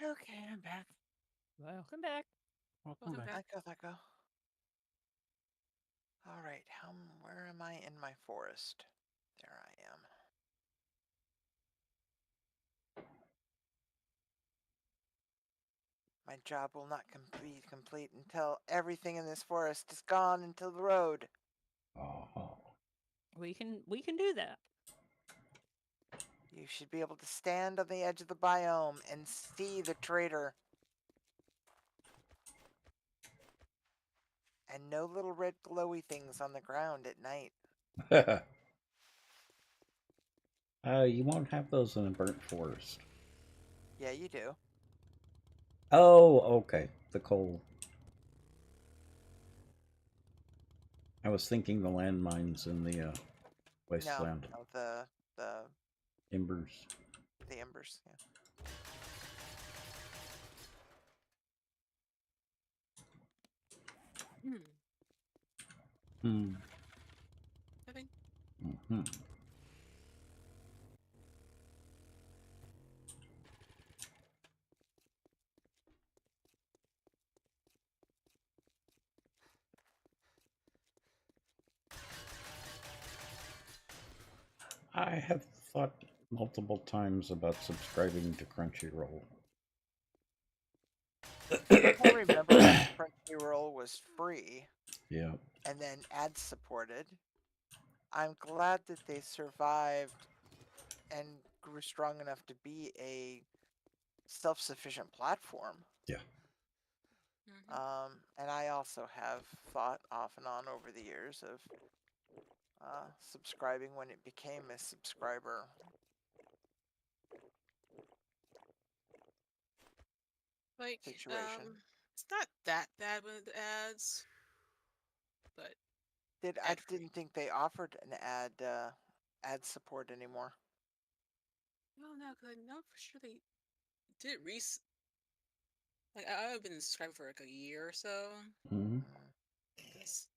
Okay, I'm back. Welcome back. Welcome back. Let go. All right, where am I in my forest? There I am. My job will not be complete until everything in this forest is gone until the road. Oh. We can do that. You should be able to stand on the edge of the biome and see the traitor. And no little red glowy things on the ground at night. You won't have those in a burnt forest. Yeah, you do. Oh, okay. The coal. I was thinking the landmines in the wasteland. No, the Embers. The embers, yeah. Hmm. I think. Mm-hmm. I have thought multiple times about subscribing to Crunchyroll. I remember when Crunchyroll was free. Yeah. And then ad supported. I'm glad that they survived and grew strong enough to be a self-sufficient platform. Yeah. And I also have thought off and on over the years of subscribing when it became a subscriber. Like, situation. It's not that bad with the ads, but I didn't think they offered an ad support anymore. No, because I know for sure they did Like, I've been subscribed for like a year or so. Mm-hmm. Because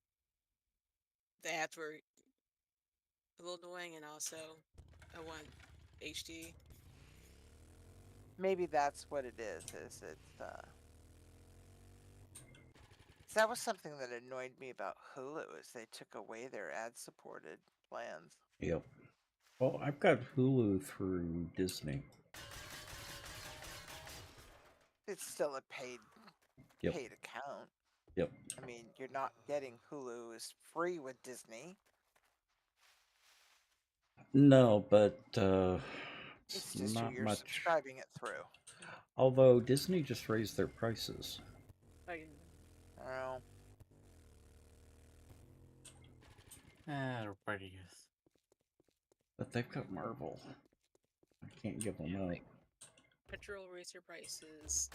the ads were a little annoying, and also I want HD. Maybe that's what it is. That was something that annoyed me about Hulu is they took away their ad-supported plans. Yep. Well, I've got Hulu through Disney. It's still a paid account. Yep. I mean, you're not getting Hulu is free with Disney. No, but it's just not who you're much. subscribing it through. Although Disney just raised their prices. Oh. Everybody is. But they've got Marvel. I can't give them up. Like, Petrol raised their prices,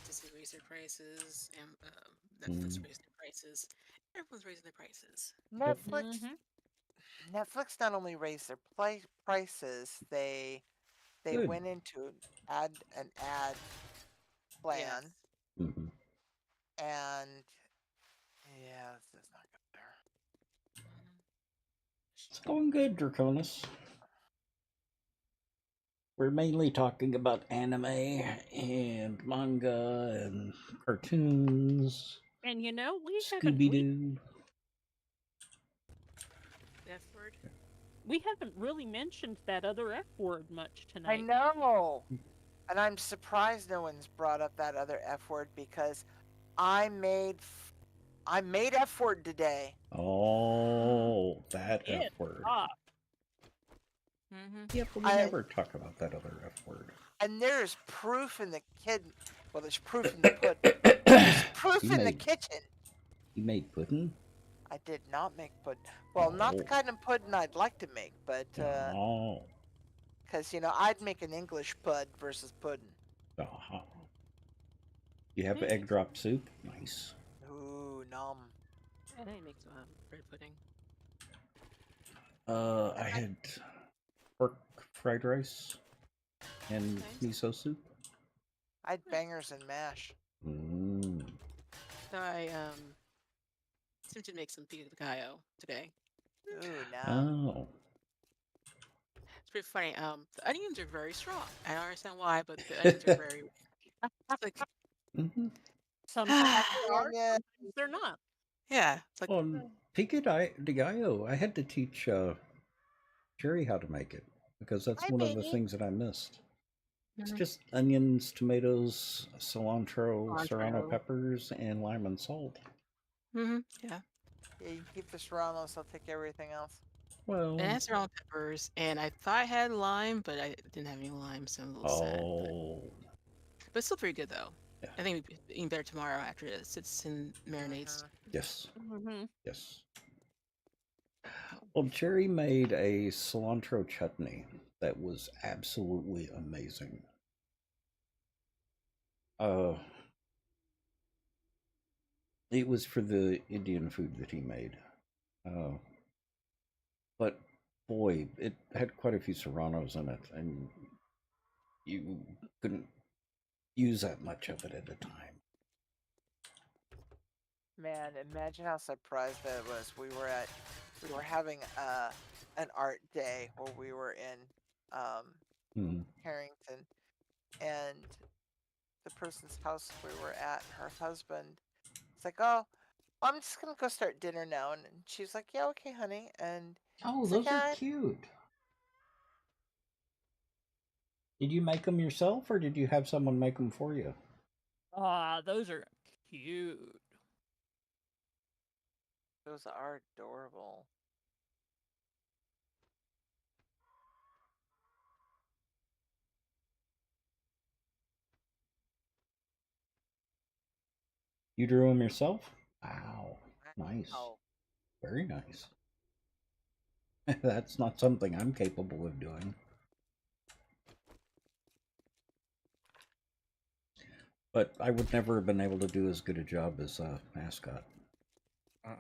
Disney raised their prices, and Netflix raised their prices. Everyone's raising their prices. Netflix not only raised their prices, they Good. went into an ad plan. Yes. Mm-hmm. And yeah, this is not good there. It's going good, Draconis. We're mainly talking about anime and manga and cartoons. And we Scooby-Doo. F word. We haven't really mentioned that other F word much tonight. I know. And I'm surprised no one's brought up that other F word because I made F word today. Oh, that F word. Yep, we never talk about that other F word. And there's proof in the well, there's proof in the pudding. There's proof in the kitchen. You made pudding? I did not make pudding. Well, not the kind of pudding I'd like to make, but because I'd make an English pud versus pudding. You have egg drop soup? Nice. Ooh, nom. And I make some bread pudding. I had pork fried rice and miso soup. I had bangers and mash. So I attempted to make some pico de gallo today. Ooh, no. Oh. It's pretty funny. The onions are very strong. I don't understand why, but the onions are very like. Sometimes they are, sometimes they're not. Yeah. Like, pico de gallo, I had to teach Jerry how to make it because that's one of the things that I missed. It's just onions, tomatoes, cilantro, serrano peppers, and lime and salt. Yeah. Yeah, you keep the serranos, I'll take everything else. Well, it has serrano peppers, and I thought I had lime, but I didn't have any lime, so I'm a little sad. But it's still pretty good, though. Yeah. I think it'll be eating better tomorrow after it sits and marinates. Yes. Yes. Well, Jerry made a cilantro chutney that was absolutely amazing. It was for the Indian food that he made. But boy, it had quite a few serranos in it, and you couldn't use that much of it at a time. Man, imagine how surprised I was. We were having an art day where we were in Harrington, and the person's house we were at, her husband, it's like, oh, I'm just gonna go start dinner now, and she's like, yeah, okay, honey, and Oh, it's like, those are yeah, cute. Did you make them yourself, or did you have someone make them for you? Those are cute. those are adorable. You drew them yourself? Wow. Nice. Wow. Very nice. That's not something I'm capable of doing. But I would never have been able to do as good a job as Mascot. Yeah,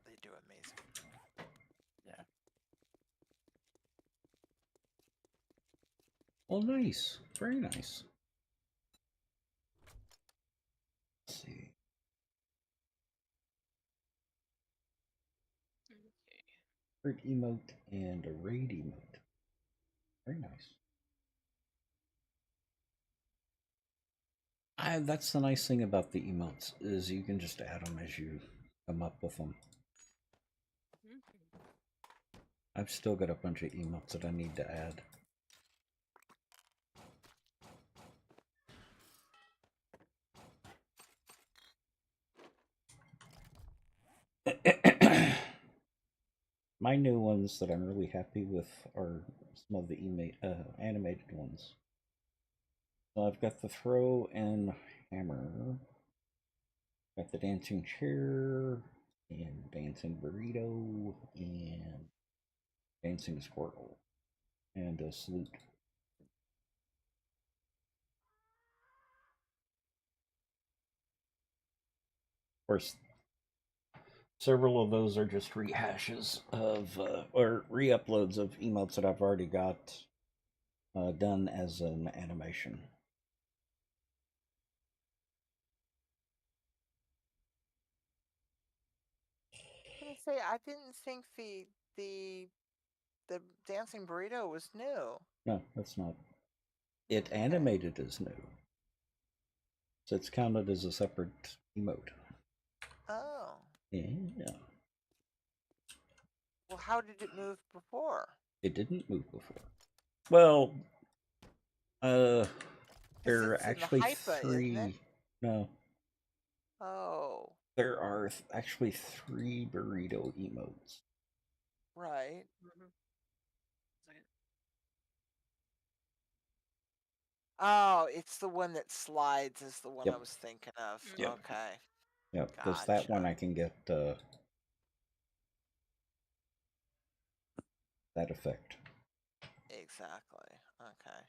they do amazing. Yeah. Well, nice. Very nice. Let's see. Hurt emote and a raid emote. Very nice. That's the nice thing about the emotes, is you can just add them as you come up with them. I've still got a bunch of emotes that I need to add. My new ones that I'm really happy with are some of the animated ones. So I've got the throw and hammer, got the dancing chair, and dancing burrito, and dancing squirrel, and a salute. Of course, several of those are just rehashes of, or re-uploads of emotes that I've already got done as an animation. I was gonna say, I didn't think the dancing burrito was new. No, that's not. It animated as new. So it's counted as a separate emote. Oh. Yeah. Well, how did it move before? It didn't move before. Well, there are it's in the actually hypa, isn't it? 3. No, Oh, there are actually 3 burrito emotes. right. Oh, it's the one that slides is the one I Yep. was thinking of. Yep. Okay. Yep, because that one I can get that effect. Exactly. Okay.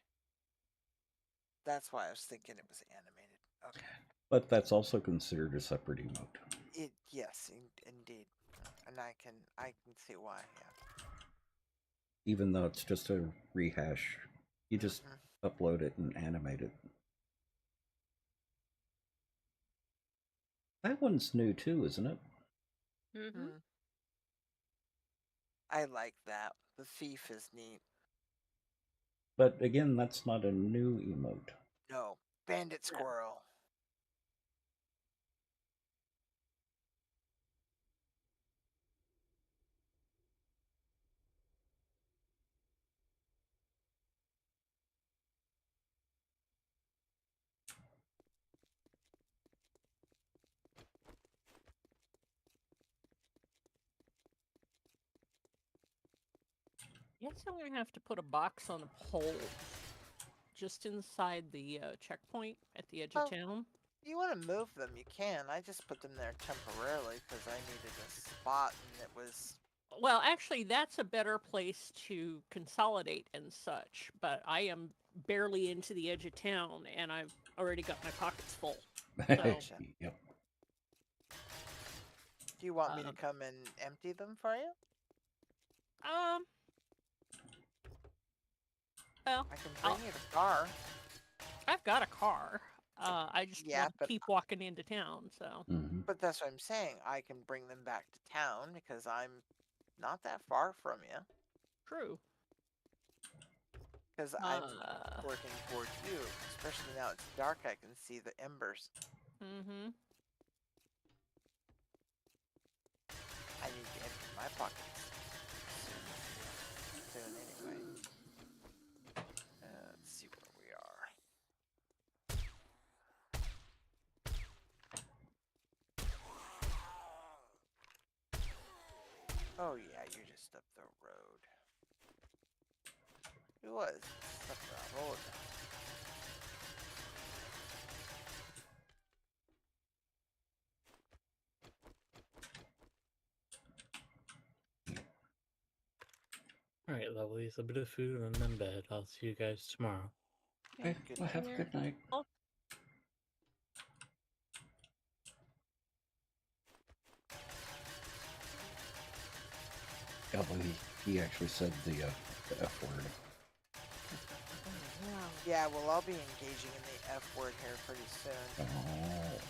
That's why I was thinking it was animated. Okay. But that's also considered a separate emote. Yes, indeed. And I can see why, yeah. Even though it's just a rehash, you just upload it and animate it. That one's new too, isn't it? Mm-hmm. I like that. The thief is neat. But again, that's not a new emote. No, bandit squirrel. Guess I'm gonna have to put a box on a pole just inside the checkpoint at the edge of town. If you want to move them, you can. I just put them there temporarily because I needed a spot and it was. Well, actually, that's a better place to consolidate and such, but I am barely into the edge of town and I've already got my pockets full. So, Yep. Do you want me to come and empty them for you? Well, I can bring you the car. I've got a car. I just Yeah, want to but keep walking into town. So. But that's what I'm saying. I can bring them back to town because I'm not that far from you. True. Because I'm working towards you. Especially now it's dark, I can see the embers. Mm-hmm. I need to empty my pockets soon anyway. Let's see where we are. Oh yeah, you're just up the road. It was up the road. Alright, lovelies. A bit of food and then bed. I'll see you guys tomorrow. Okay, well, have a good night. Oh. Yeah, well, he actually said the F word. Yeah, well, I'll be engaging in the F word here pretty soon. Oh.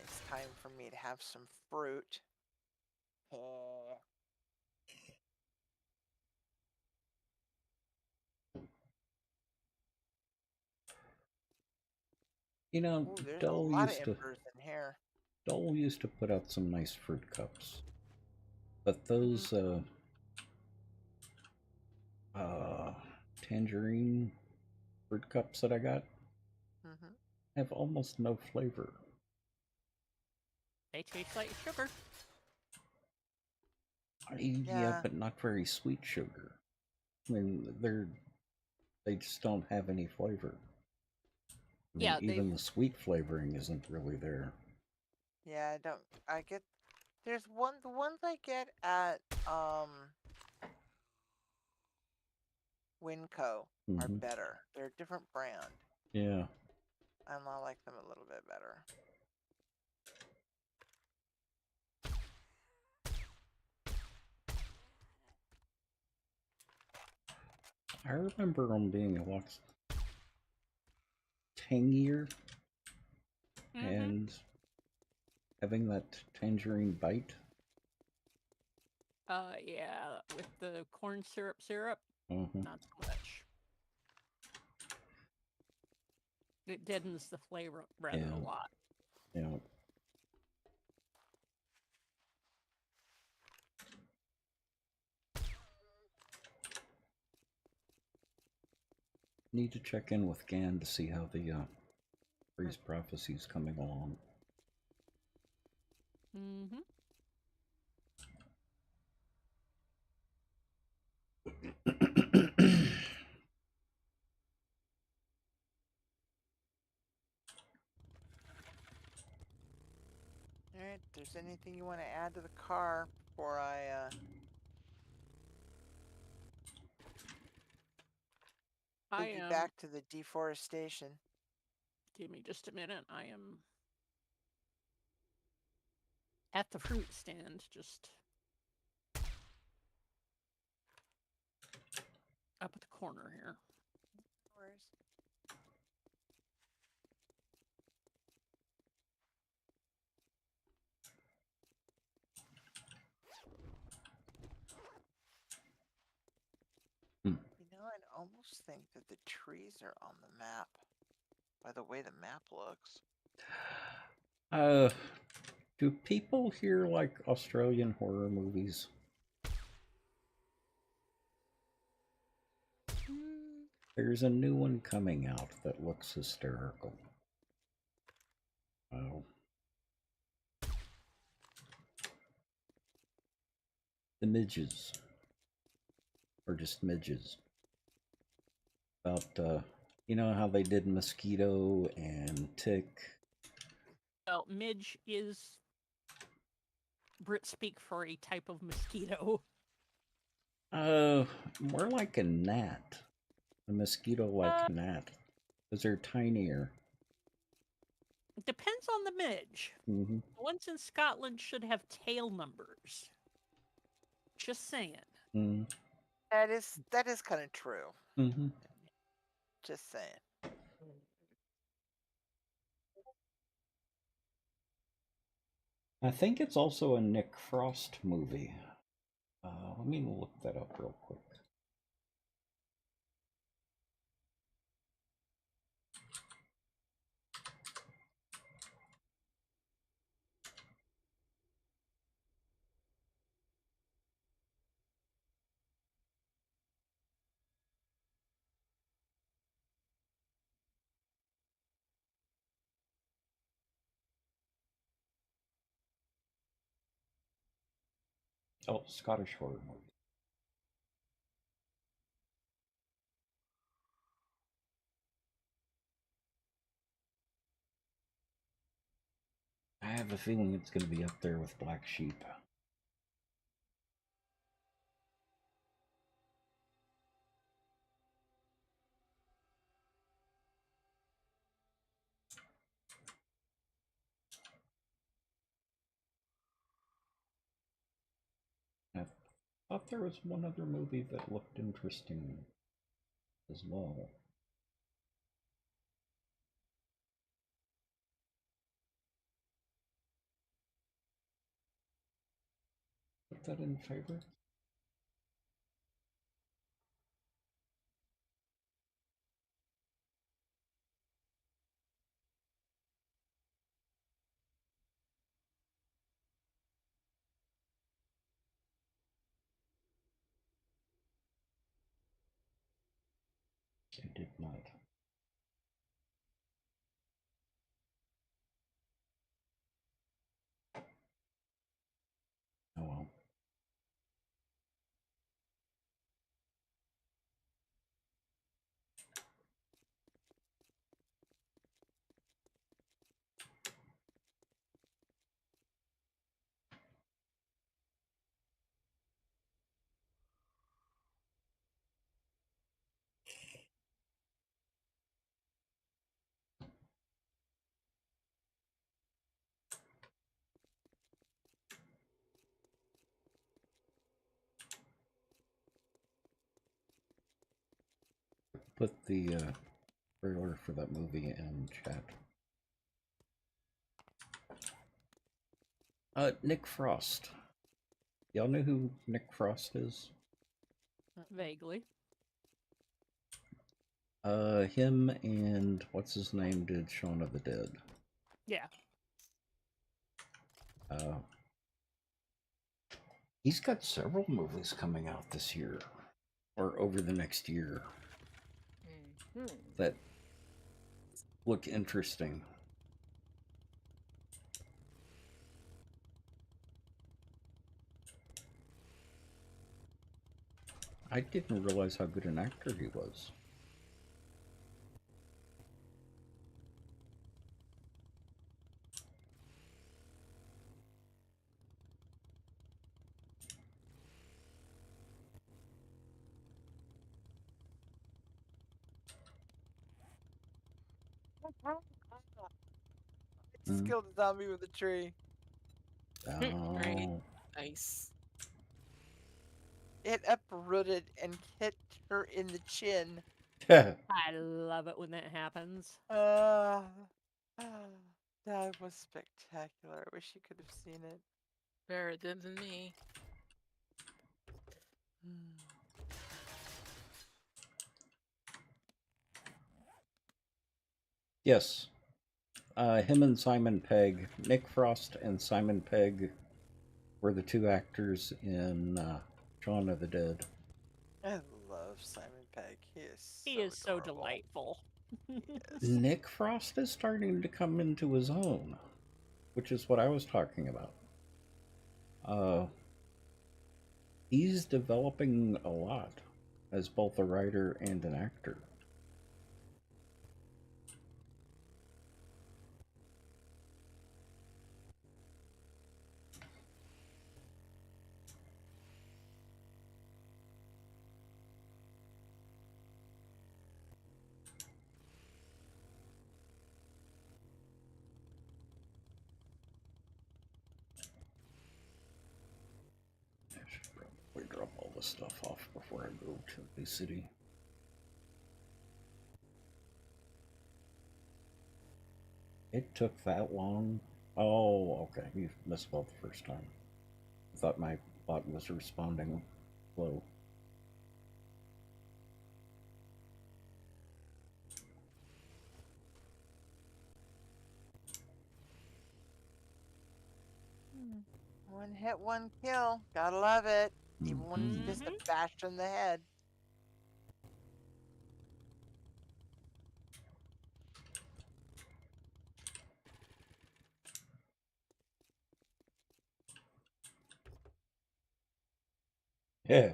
It's time for me to have some fruit. You know, Ooh, there's Dole a lot used of embers in here. Dole used to put out some nice fruit cups, but those tangerine fruit cups that I got have almost no flavor. They taste like sugar. Yeah, but not very sweet sugar. I mean, they just don't have any flavor. I mean, Yeah, even the sweet flavoring isn't really there. Yeah, I get, the ones I get at, Winco are better. They're a different brand. Yeah. And I like them a little bit better. I remember them being a lot tangier and having that tangerine bite. Yeah, with the corn syrup, not so much. It deadens the flavor rather a lot. Yeah. Need to check in with Gan to see how the Freeze Prophecy is coming along. Alright, if there's anything you want to add to the car before I take you back to the deforestation. Give me just a minute. I am at the fruit stand, just up at the corner here. You know, I'd almost think that the trees are on the map by the way the map looks. Do people here like Australian horror movies? There's a new one coming out that looks hysterical. Oh. The Midges. Or just Midges. About, you know how they did Mosquito and Tick? Well, midge is Brit speak for a type of mosquito. More like a gnat. A mosquito-like gnat. Because they're tinier. Depends on the midge. The ones in Scotland should have tail numbers. Just saying. That is kind of true. Just saying. I think it's also a Nick Frost movie. Let me look that up real quick. Oh, Scottish horror movie. I have a feeling it's going to be up there with Black Sheep. I thought there was one other movie that looked interesting as well. Put that in favor. I did not. Oh well. Put the trailer for that movie in chat. Nick Frost. Y'all know who Nick Frost is? Vaguely. Him and what's his name did Shaun of the Dead. Yeah. He's got several movies coming out this year, or over the next year, that look interesting. I didn't realize how good an actor he was. I just killed a zombie with a tree. Oh. Right. Nice. It uprooted and hit her in the chin. I love it when that happens. That was spectacular. I wish you could have seen it. Better than me. Yes. Him and Simon Pegg. Nick Frost and Simon Pegg were the two actors in Shaun of the Dead. I love Simon Pegg. He is so delightful. Yes. Nick Frost is starting to come into his own, which is what I was talking about. He's developing a lot as both a writer and an actor. I should probably drop all this stuff off before I go to the city. It took that long Oh, okay. You misspelled the first time. I thought my bot was responding slow. One hit, one kill. Gotta love it. Even when it's just a bash in the head. Yeah.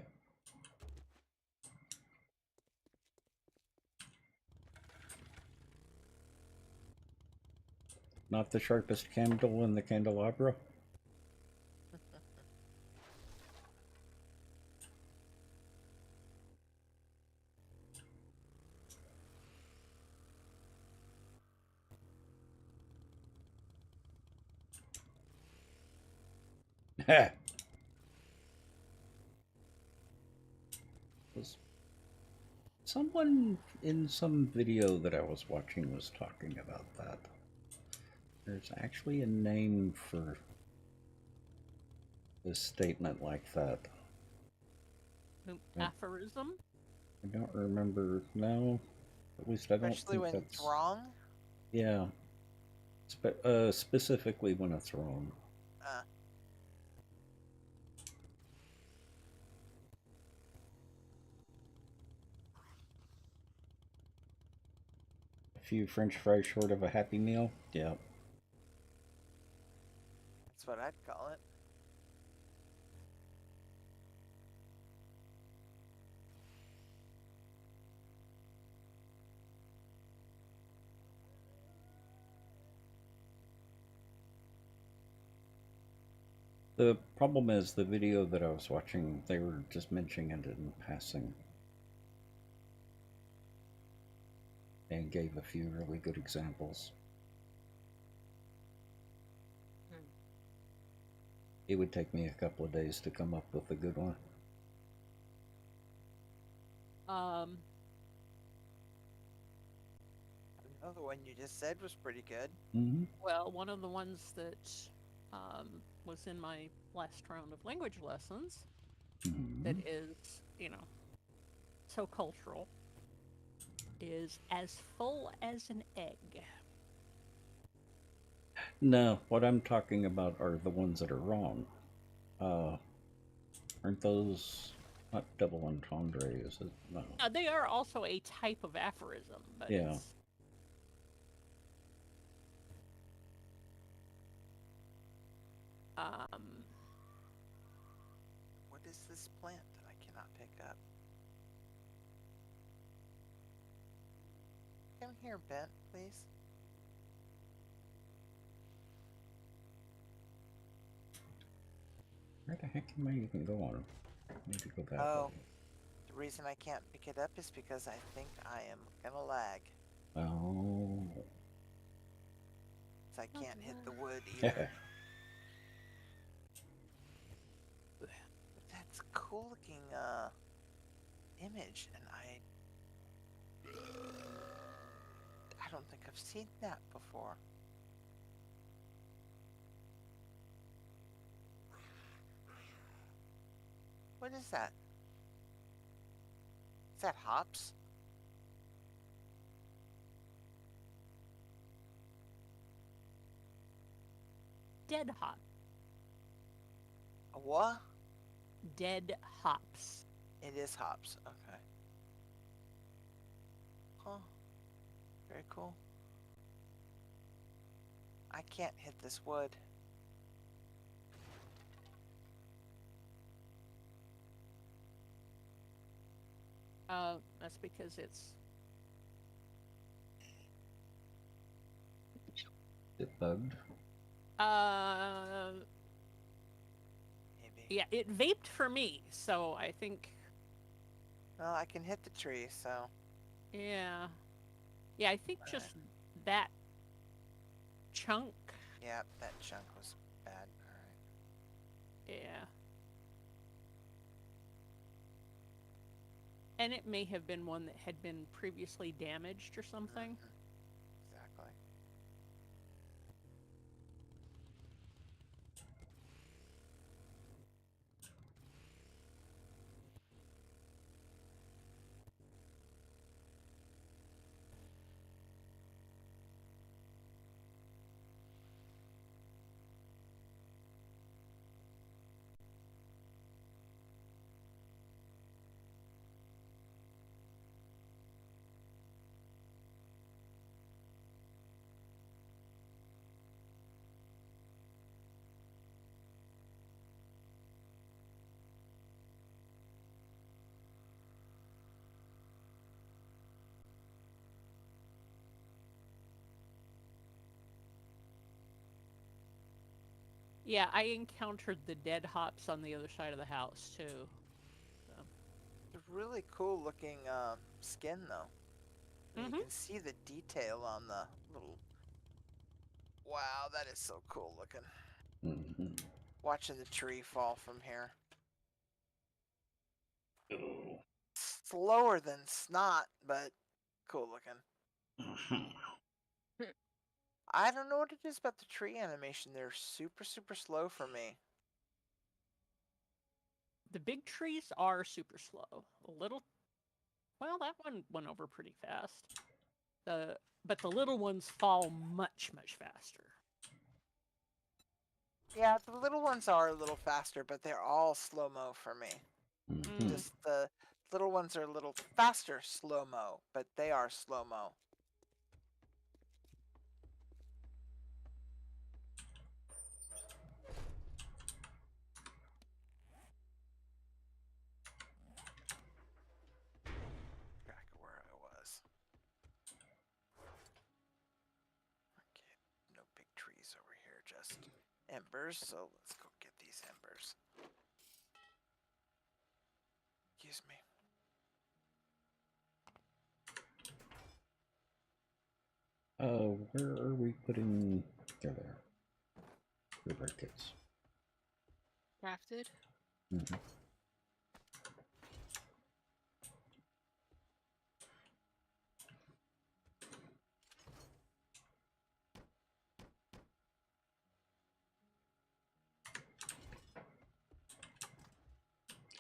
Not the sharpest candle in the candelabra? Someone in some video that I was watching was talking about that. There's actually a name for this statement like that. Aphorism? I don't remember. No, at least I don't Especially think when that's... it's wrong? Yeah. Specifically when it's wrong. A few French fries short of a Happy Meal? Yeah. That's what I'd call it. The problem is the video that I was watching, they were just mentioning it in passing. And gave a few really good examples. It would take me a couple of days to come up with a good one. Oh, the one you just said was pretty good. Well, one of the ones that was in my last round of language lessons that is, so cultural is as full as an egg. No, what I'm talking about are the ones that are wrong. Aren't those not double entendre, is it? No. They are also a type of aphorism, but yeah. it's... What is this plant that I cannot pick up? Come here, Bent, please. Where the heck am I even going? I need to go that way. The reason I can't pick it up is because I think I am gonna lag. Oh. So I can't hit the wood either. That's a cool looking image, and I don't think I've seen that before. What is that? Is that hops? Dead hop. A what? Dead hops. It is hops. Okay. Huh. Very cool. I can't hit this wood. That's because it's... Is it bugged? Maybe. Yeah, it vaped for me, so I think... Well, I can hit the tree, so... Yeah. Yeah, I think just that chunk... Yeah, that chunk was bad. Alright. Yeah. And it may have been one that had been previously damaged or something. Exactly. Yeah, I encountered the dead hops on the other side of the house too. So. It's a really cool looking skin though. And you can see the detail on the little. Wow, that is so cool looking. Mm-hmm. Watching the tree fall from here. Oh. Slower than snot, but cool looking. I don't know what it is about the tree animation. They're super, super slow for me. The big trees are super slow. The little, well, that one went over pretty fast. But the little ones fall much, much faster. Yeah, the little ones are a little faster, but they're all slow-mo for me. Mm-hmm. Just the little ones are a little faster slow-mo, but they are slow-mo. Back where I was. Okay, no big trees over here, just embers, so let's go get these embers. Excuse me. Where are we putting... There. The brackets. Crafted. Mm-hmm.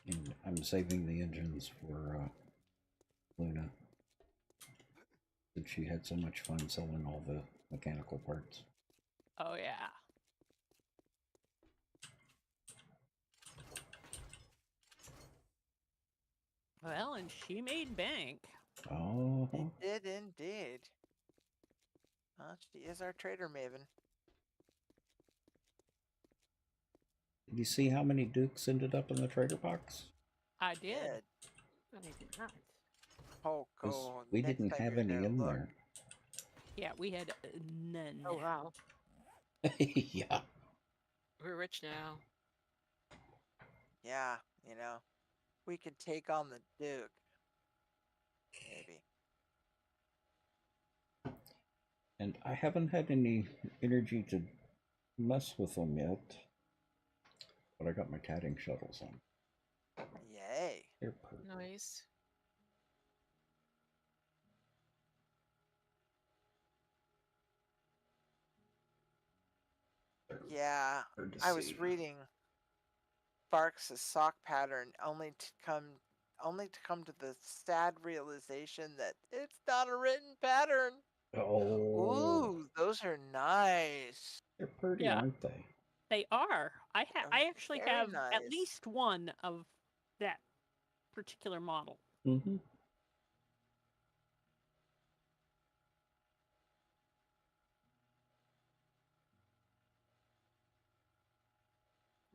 And I'm saving the engines for Luna. And she had so much fun selling all the mechanical parts. Oh yeah. Well, and she made bank. Oh. It did indeed. She is our trader maven. Did you see how many Dukes ended up in the trader box? I did. I did not. Oh, Because go. we Next didn't time have you're any there, in look. there. Yeah, we had none. Oh wow. Yeah. We're rich now. Yeah, you know, we could take on the Duke. Maybe. And I haven't had any energy to mess with them yet. But I got my tatting shuttles on. Yay. They're perfect. Nice. Yeah, Hard to I was see. reading Sparks' sock pattern only to come to the sad realization that it's not a written pattern. Oh. Ooh, those are nice. They're pretty, Yeah. aren't they? They are. I actually Very have nice. at least one of that particular model. Mm-hmm.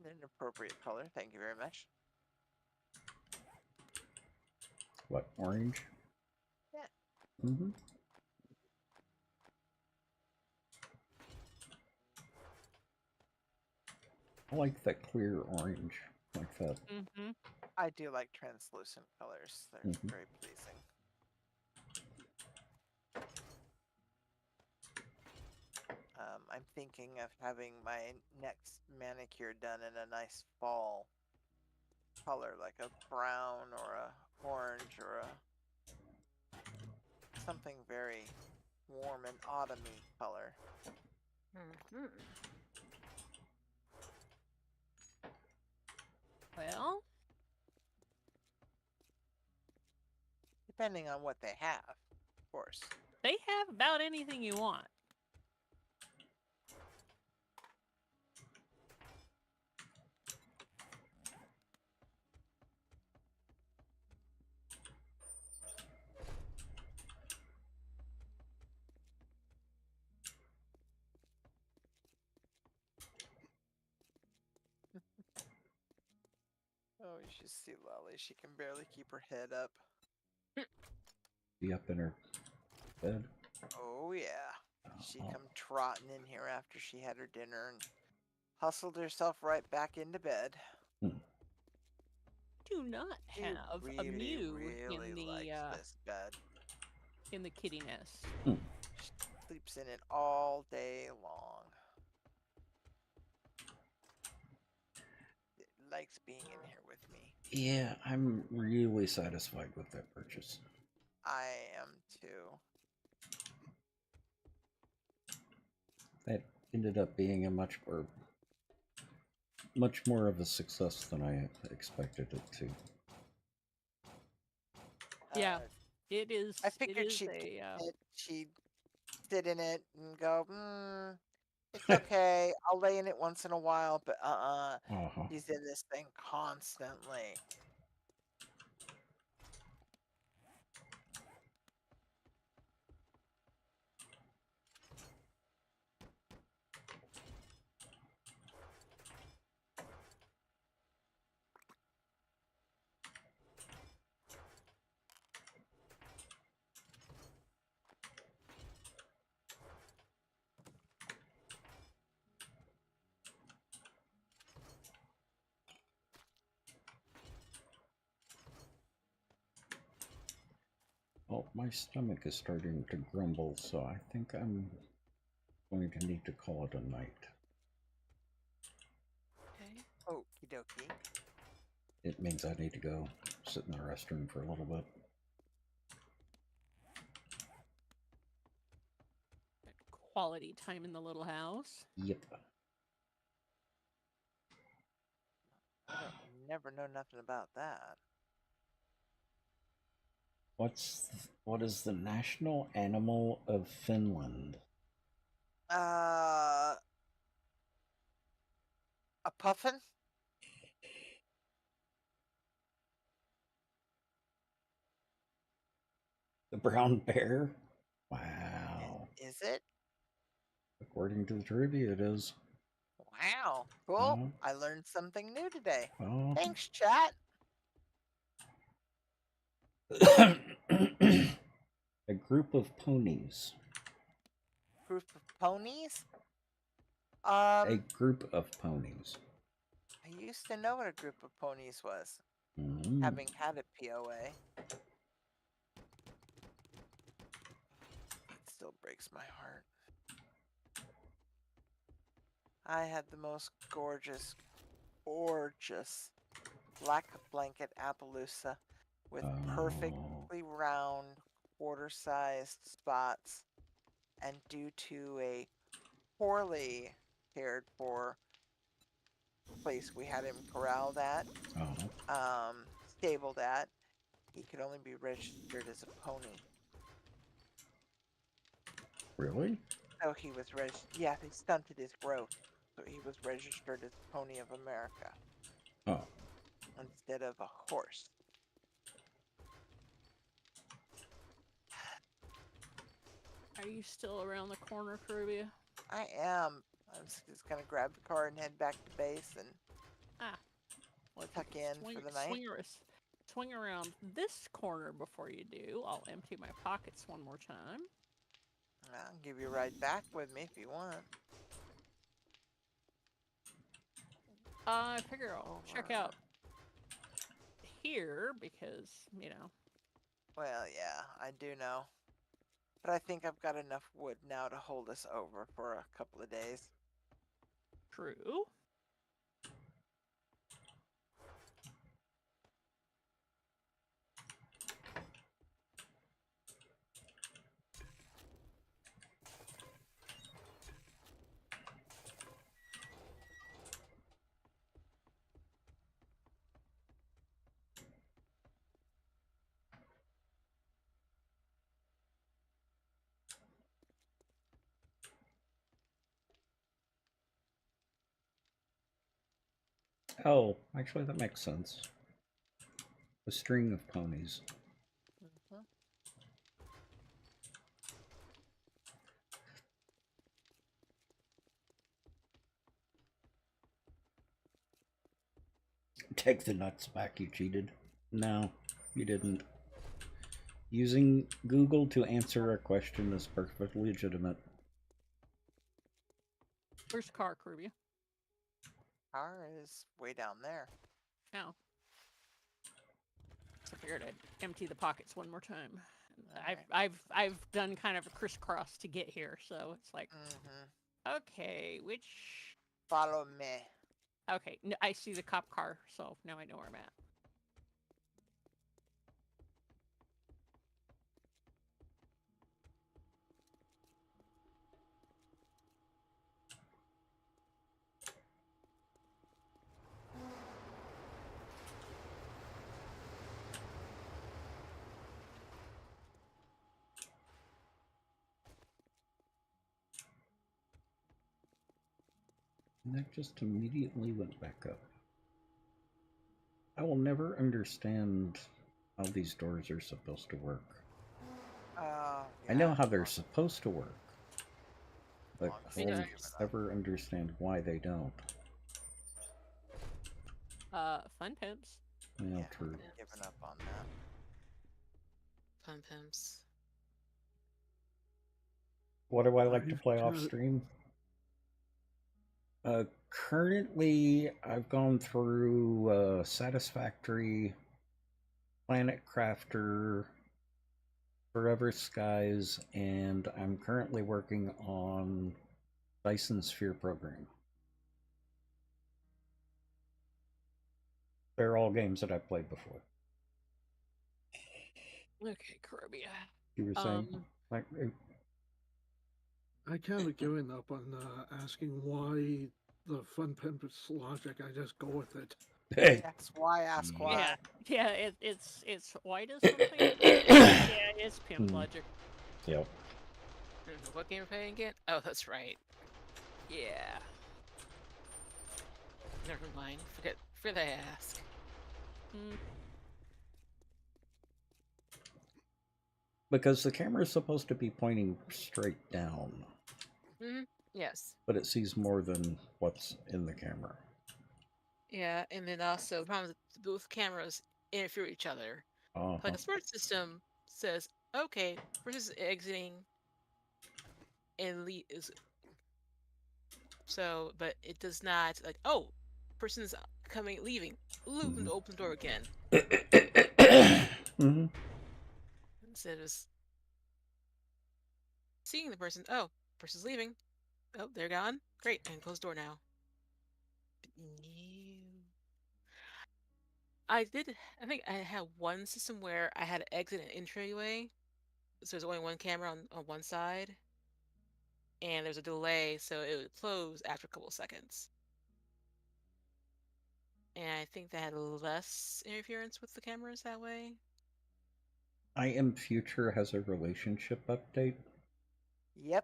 They're an appropriate color. Thank you very much. What, orange? Yeah. Mm-hmm. I like that clear orange, like that. Mm-hmm. I do like translucent colors. They're Mhm. very pleasing. I'm thinking of having my next manicure done in a nice fall color, like a brown or a orange or a something very warm and autumny color. Well, Depending on what they have, of course. they have about anything you want. Oh, you should see Lolly. She can barely keep her head up. Be up in her bed. Oh yeah. She come trotting in here after she had her dinner and hustled herself right back into bed. Do not She have a really, Mew really in the likes this bed. kitty nest. She sleeps in it all day long. It likes being in here with me. Yeah, I'm really satisfied with that purchase. I am too. That ended up being a much more of a success than I expected it to. Yeah, it is. I figured it is she'd a. get it. She'd sit in it and go, it's okay. I'll lay in it once in a while, but she's in this thing constantly. Well, my stomach is starting to grumble, so I think I'm going to need to call it a night. Okay. Okie dokie. It means I need to go sit in the restroom for a little bit. Quality time in the little house. Yep. I don't never know nothing about that. What is the national animal of Finland? A puffin? The brown bear? Wow. Is it? According to the trivia, it is. Wow. Cool. I learned something new today. Oh. Thanks, chat. A group of ponies. Group of ponies? A group of ponies. I used to know what a group of ponies was, having had a POA. It still breaks my heart. I had the most gorgeous black blanket Appaloosa with perfectly round, quarter-sized spots, and due to a poorly cared for place we had him corralled at, stabled at, he could only be registered as a pony. Really? So he was they stunted his growth, so he was registered as Pony of America. Instead of a horse. Are you still around the corner, Caribbean? I am. I'm just gonna grab the car and head back to base and tuck in for the night. Swing around this corner before you do. I'll empty my pockets one more time. I'll give you a ride back with me if you want. I figure I'll check out here because, you know. Well, yeah, I do know. But I think I've got enough wood now to hold us over for a couple of days. True. Oh, actually, that makes sense. A string of ponies. Take the nuts back, you cheated. No, you didn't. Using Google to answer a question is perfectly legitimate. Where's the car, Caribbean? Car is way down there. Oh. So I figured I'd empty the pockets one more time. I've done kind of a crisscross to get here, so it's like, okay, which? Follow me. Okay, I see the cop car, so now I know where I'm at. And that just immediately went back up. I will never understand how these doors are supposed to work. Yeah, I know how they're supposed to work, but Me I'll neither. never understand why they don't. Fun pimps. Yeah, true. Giving up on that. Fun pimps. What do I like to play off stream? Currently, I've gone through Satisfactory, Planet Crafter, Forever Skies, and I'm currently working on Dyson Sphere Program. They're all games that I've played before. Okay, Kirby. You were saying? Like, I kind of given up on asking why the Fun Pimps logic. I just go with it. Yes, why ask why? Yeah, it's why does something? Yeah, it's pimp logic. Yep. What game are we playing again? Oh, that's right. Yeah. Never mind. Forget I ask. Because the camera is supposed to be pointing straight down. Yes. But it sees more than what's in the camera. Yeah, and then also the problem is both cameras interfere with each other. Like a smart system says, okay, person's exiting and is so, but it does not like, oh, person's coming, leaving, open the door again. Instead of seeing the person, oh, person's leaving, oh, they're gone, great, and close the door now. I think I had one system where I had to exit an entryway, so there's only one camera on one side, and there's a delay, so it would close after a couple of seconds. And I think that had less interference with the cameras that way. I Am Future has a relationship update. Yep.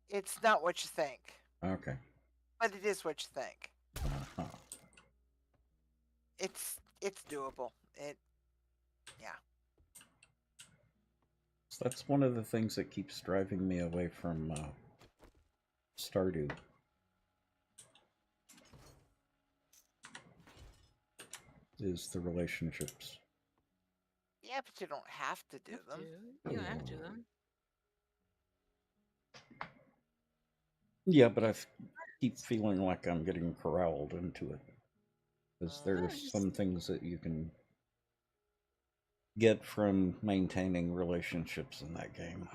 It's not what you think. Okay. But it is what you think. It's doable. Yeah. So that's one of the things that keeps driving me away from Stardew. Is the relationships. Yeah, but you don't have to do them. You don't have to do them. Yeah, but I keep feeling like I'm getting corralled into it. Because there's some things that you can get from maintaining relationships in that game.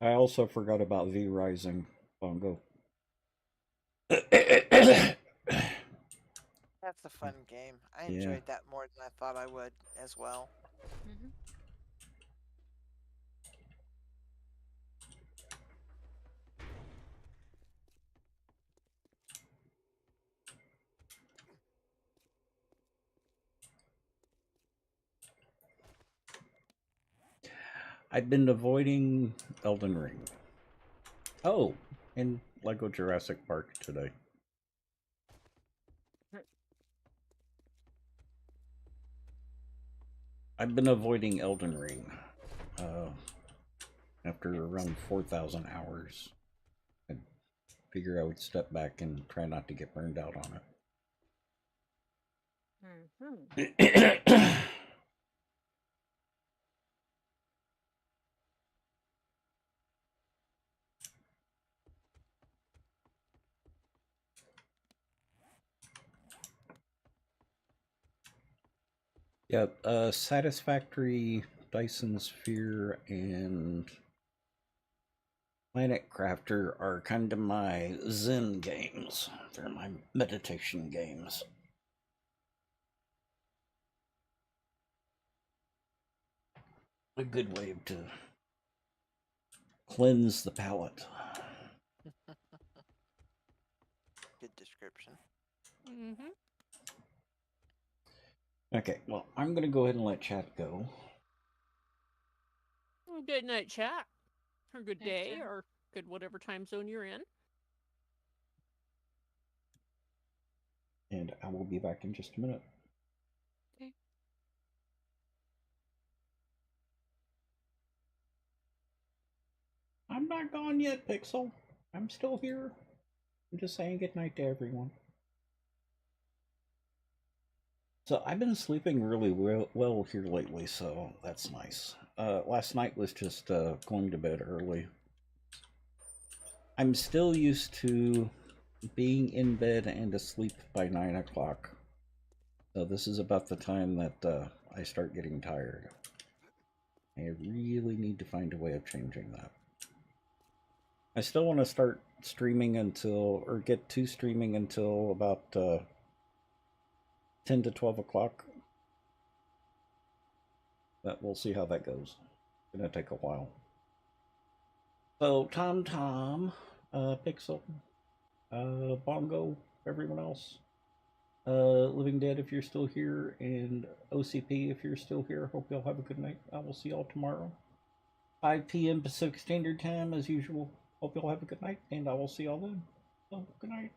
I also forgot about V Rising Bongo. That's a fun game. I enjoyed that more than I thought I would as well. I've been avoiding Elden Ring. Oh, and Lego Jurassic Park today. I've been avoiding Elden Ring after around 4,000 hours. I figure I would step back and try not to get burned out on it. Yep, Satisfactory, Dyson Sphere, and Planet Crafter are kind of my Zen games. They're my meditation games. A good way to cleanse the palate. Good description. Mm-hmm. Okay, well, I'm going to go ahead and let chat go. Good night, chat. Or good Night, day, chat. or good whatever time zone you're in. And I will be back in just a minute. Okay. I'm not gone yet, Pixel. I'm still here. I'm just saying good night to everyone. So I've been sleeping really well here lately, so that's nice. Last night was just going to bed early. I'm still used to being in bed and asleep by 9 o'clock. So this is about the time that I start getting tired. I really need to find a way of changing that. I still want to start streaming until, or get to streaming until about 10 to 12 o'clock. But we'll see how that goes. It's gonna take a while. So Tom, Pixel, Bongo, everyone else, Living Dead if you're still here, and OCP if you're still here. Hope y'all have a good night. I will see y'all tomorrow, 5 p.m. Pacific Standard Time as usual. Hope y'all have a good night, and I will see y'all then. So good night.